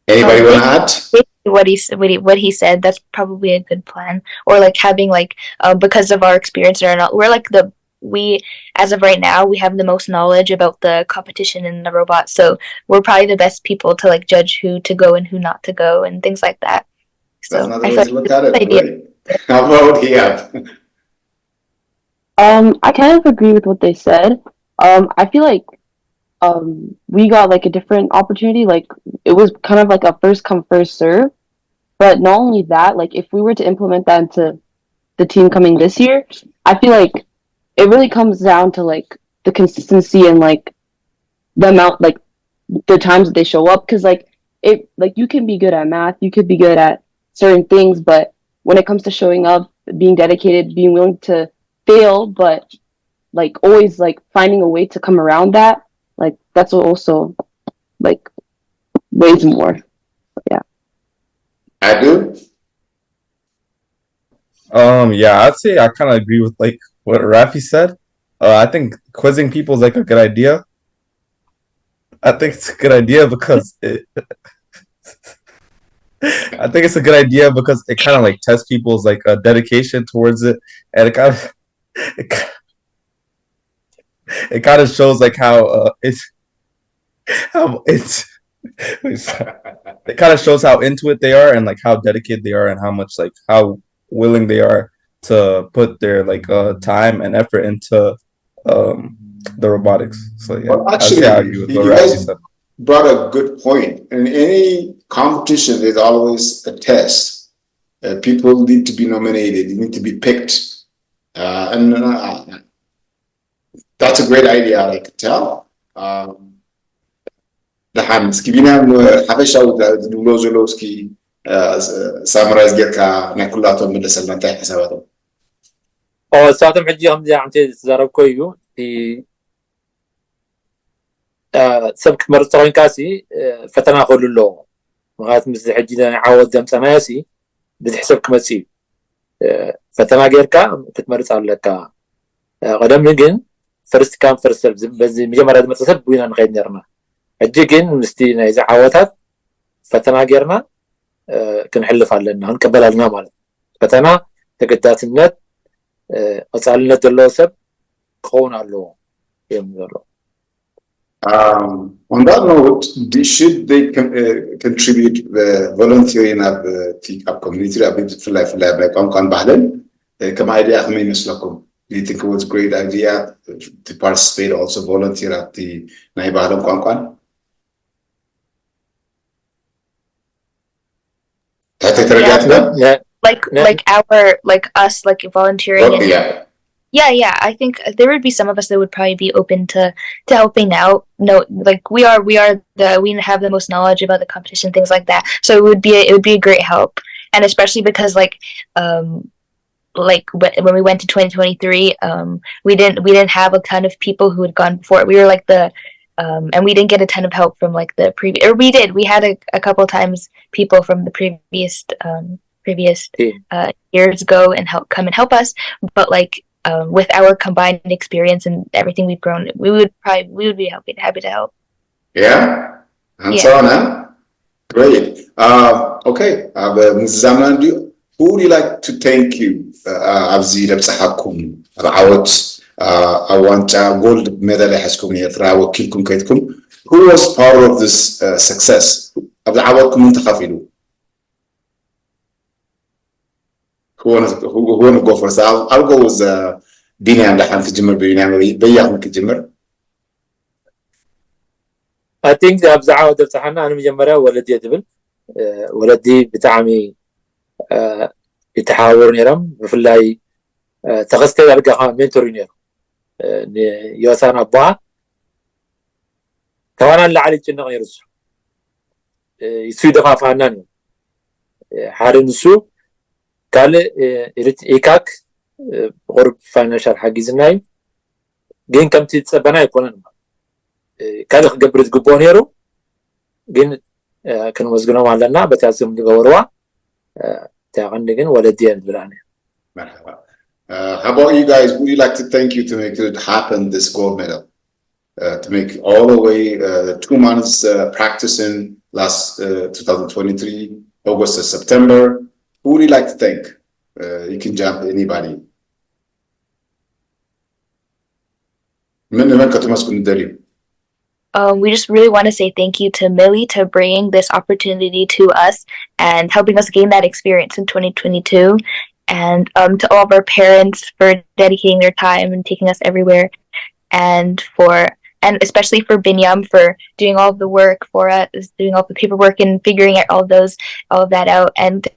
Anybody wanna add? What he said, that's probably a good plan. Or like having like because of our experience or not, we're like we as of right now we have the most knowledge about the competition in the robot, so we're probably the best people to like judge who to go and who not to go and things like that. So that's another way to look at it. Right? How about here? I kind of agree with what they said. I feel like we got like a different opportunity. Like it was kind of like a first come first serve. But not only that, like if we were to implement that into the team coming this year, I feel like it really comes down to like the consistency and like the amount, like the times that they show up. Cause like you can be good at math, you could be good at certain things, but when it comes to showing up, being dedicated, being willing to fail, but like always like finding a way to come around that, like that's what also like weighs more. Yeah. I do. Yeah, I'd say I kind of agree with like what Rafi said. I think quizzing people is like a good idea. I think it's a good idea because I think it's a good idea because it kind of like tests people's like dedication towards it, and it kind of shows like how it's it kind of shows how into it they are and like how dedicated they are and how much like how willing they are to put their like time and effort into the robotics. So yeah, well, actually, I agree with what you Rafi guys said. brought a good point. In any competition, there's always a test. People need to be nominated. They need to be picked, and that's a great idea. I can tell. دحين سكيبينا حبشة ولوزولوسكي سامرايز جيركا ناكلاتهم من السلة نتاعي حساباتهم. ساعتهم حجيهم زي عم تزارب كويو في سبك مرتين كاسي فتنا خلو له مغات مثل حجينا عاود دم سماسي بتحسبك مسي فتنا جيركا تتمرس على لك قدم نجن فرست كام فرست بس مجمرة متصل بينا نغير نرنا أجيكن مستينا إذا عاوتات فتنا جيرنا كنحلف علينا هنقبل لنا مالك فتنا تقدات النت أصعلنا دلوسب خون على يوم On that note, should they contribute volunteering at the community في life كان بعدين كم idea خمين مثلكم. Do you think it was a great idea to participate, also volunteer at the Naibadam Kwan? Like us volunteering. Okay, yeah. I think there would be some of us that would probably be open to helping out. No, like we have the most knowledge about the competition, things like that. So it would be a great help, and especially because like when we went to 2023, we didn't have a ton of people who had gone before. We were like and we didn't get a ton of help from like the previous, or we did. We had a couple times people from the previous years go and come and help us, but like with our combined experience and everything we've grown, we would be happy to help. Yeah, and so on. Great. Okay. Who would you like to thank you? Abzi Lebsahakum, Rawat, I want gold medal Haskum Eritrea, Wakilkum Kaitkum. Who was part of this success? Abdawatkum Muntakhafilu. Who wanna go first? I'll go with Binyam Lahan Kijimmer Binyam Kijimmer. I think the Abzawa Debsahana and Mijamara ولدي دبل ولدي بتعمي يتحاور نيرم بفلاي تغستي أرجعها منتور نيرم يوسان أبوها كمان اللي على الجنة غير السو يسوي دفع فاناني حارن السو قال إيكاك غرب فاينانشال حاجز النايم جين كم تتصبنا يكونن قال قبل تجبونيرو جين كانوا مسجونهم على بتعزم جوروا تعندين ولدين بلاني. How about you guys? Would you like to thank you to make it happen, this gold medal? To make all the way the 2 months practicing last 2023, August to September. Who would you like to thank? You can jump anybody. We just really want to say thank you to Millie to bringing this opportunity to us and helping us gain that experience in 2022, and to all of our parents for dedicating their time and taking us everywhere, and especially for Binyam for doing all of the work for us, doing all the paperwork and figuring out all of that out, and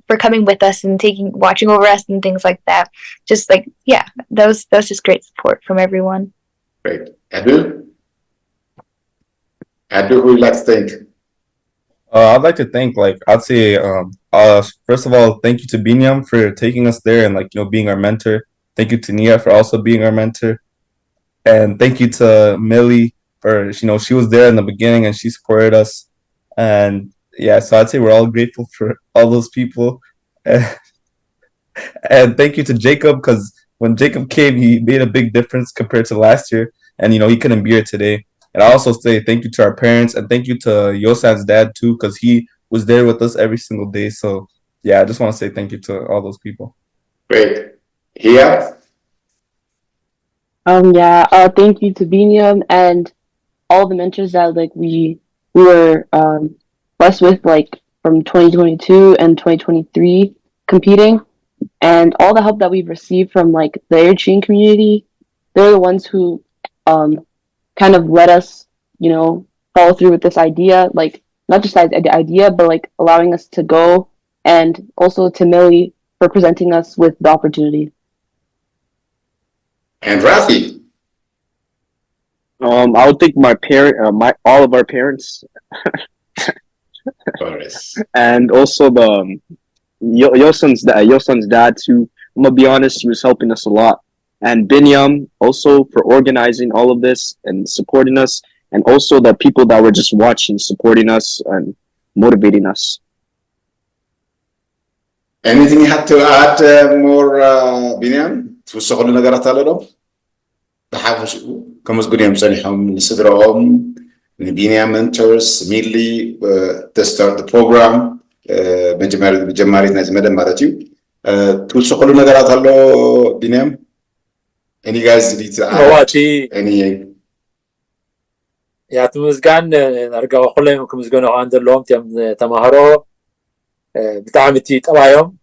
for coming with us and watching over us and things like that. Just like, yeah, that was just great support from everyone. Great. Adu, who would you like to thank? I'd like to thank, I'd say, first of all, thank you to Binyam for taking us there and, being our mentor. Thank you to Nia for also being our mentor. And thank you to Millie for, she was there in the beginning and she supported us. And yeah, so I'd say we're all grateful for all those people. And thank you to Jacob, because when Jacob came, he made a big difference compared to last year. And, he couldn't be here today. And I also say thank you to our parents and thank you to Yosan's dad too, because he was there with us every single day. So yeah, I just want to say thank you to all those people. Great. Here. Thank you to Binyam and all the mentors that like we were blessed with, like from 2022 and 2023 competing, and all the help that we've received from like the Eritrean community. They're the ones who kind of let us, you know, follow through with this idea, like not just the idea, but like allowing us to go, and also to Millie for presenting us with the opportunity. And Rafi. I would think all of our parents, and also the your son's dad too. I'm gonna be honest, he was helping us a lot, and Binyam also for organizing all of this and supporting us, and also the people that were just watching, supporting us and motivating us. Anything you had to add more, Binyam? توصلوا لنقرات على لهم بحاول كم أسبوع يمسنيهم نصدرهم نبينيا mentors immediately to start the program بجماري ناس مدن مارتيو توصلوا لنقرات على بينيام. Any guys need to add any? يا تمزجان أرجع أقولهم كم زجانو عند اللهم تمهرو بتعمتي تبايهم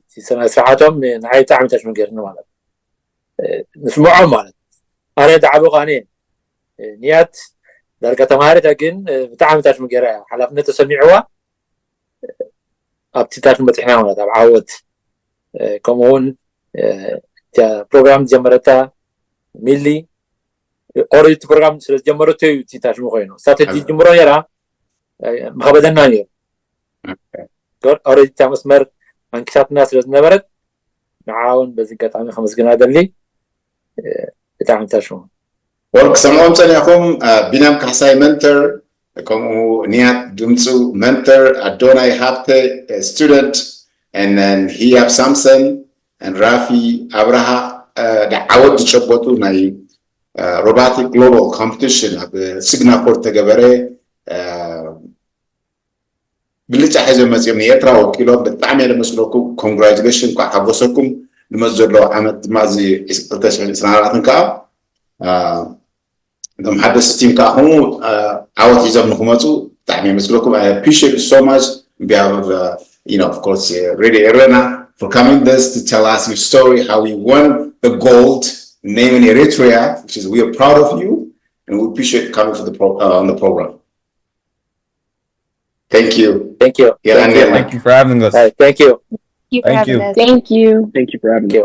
سنة ساعاتهم نهاية تعمتش من غيرنا مالك نسمعهم مالك أنا دعبو غانين نيات درجة تمهاري تاكين بتعمتش من غيرها حلفنا تسمعوا أبتداش متحنا مالك عود كمون program جمرتها ملي أوريت program سلسلة جمرته تيتاش مخينه ساتدي جمرة يرى مخبدنا نير أوريت تامسمر عن كتاب ناس لازم نبرد نعاون بزقات عمي 5 جنيه لي بتاعهم تاشون ورك سمعهم تاني أخوهم بينام كحساي منتور كم نيات دمسو منتور أدوناي هابتة student and then he have Samson and Rafi Abraha دعوت تشبطوا ناي robotic global competition بسيغنابور تجبره بلتش حاجة مثلاً يترا وكيلو بتعمل مسلوكم congratulations كحبوسكم نمزج له عمد مازي استشهاد سنوات كا دم حدث تيم كاهم عوض يزم نخماتو تعمل مسلوكم. I appreciate you so much on behalf of you know, of course Radio ERENA for coming this to tell us your story, how you won the gold naming Eritrea, which is we are proud of you and we appreciate coming for the on the program. Thank you. Thank you. Thank you for having us. Thank you. Thank you for having us. Thank you. Thank you for having me.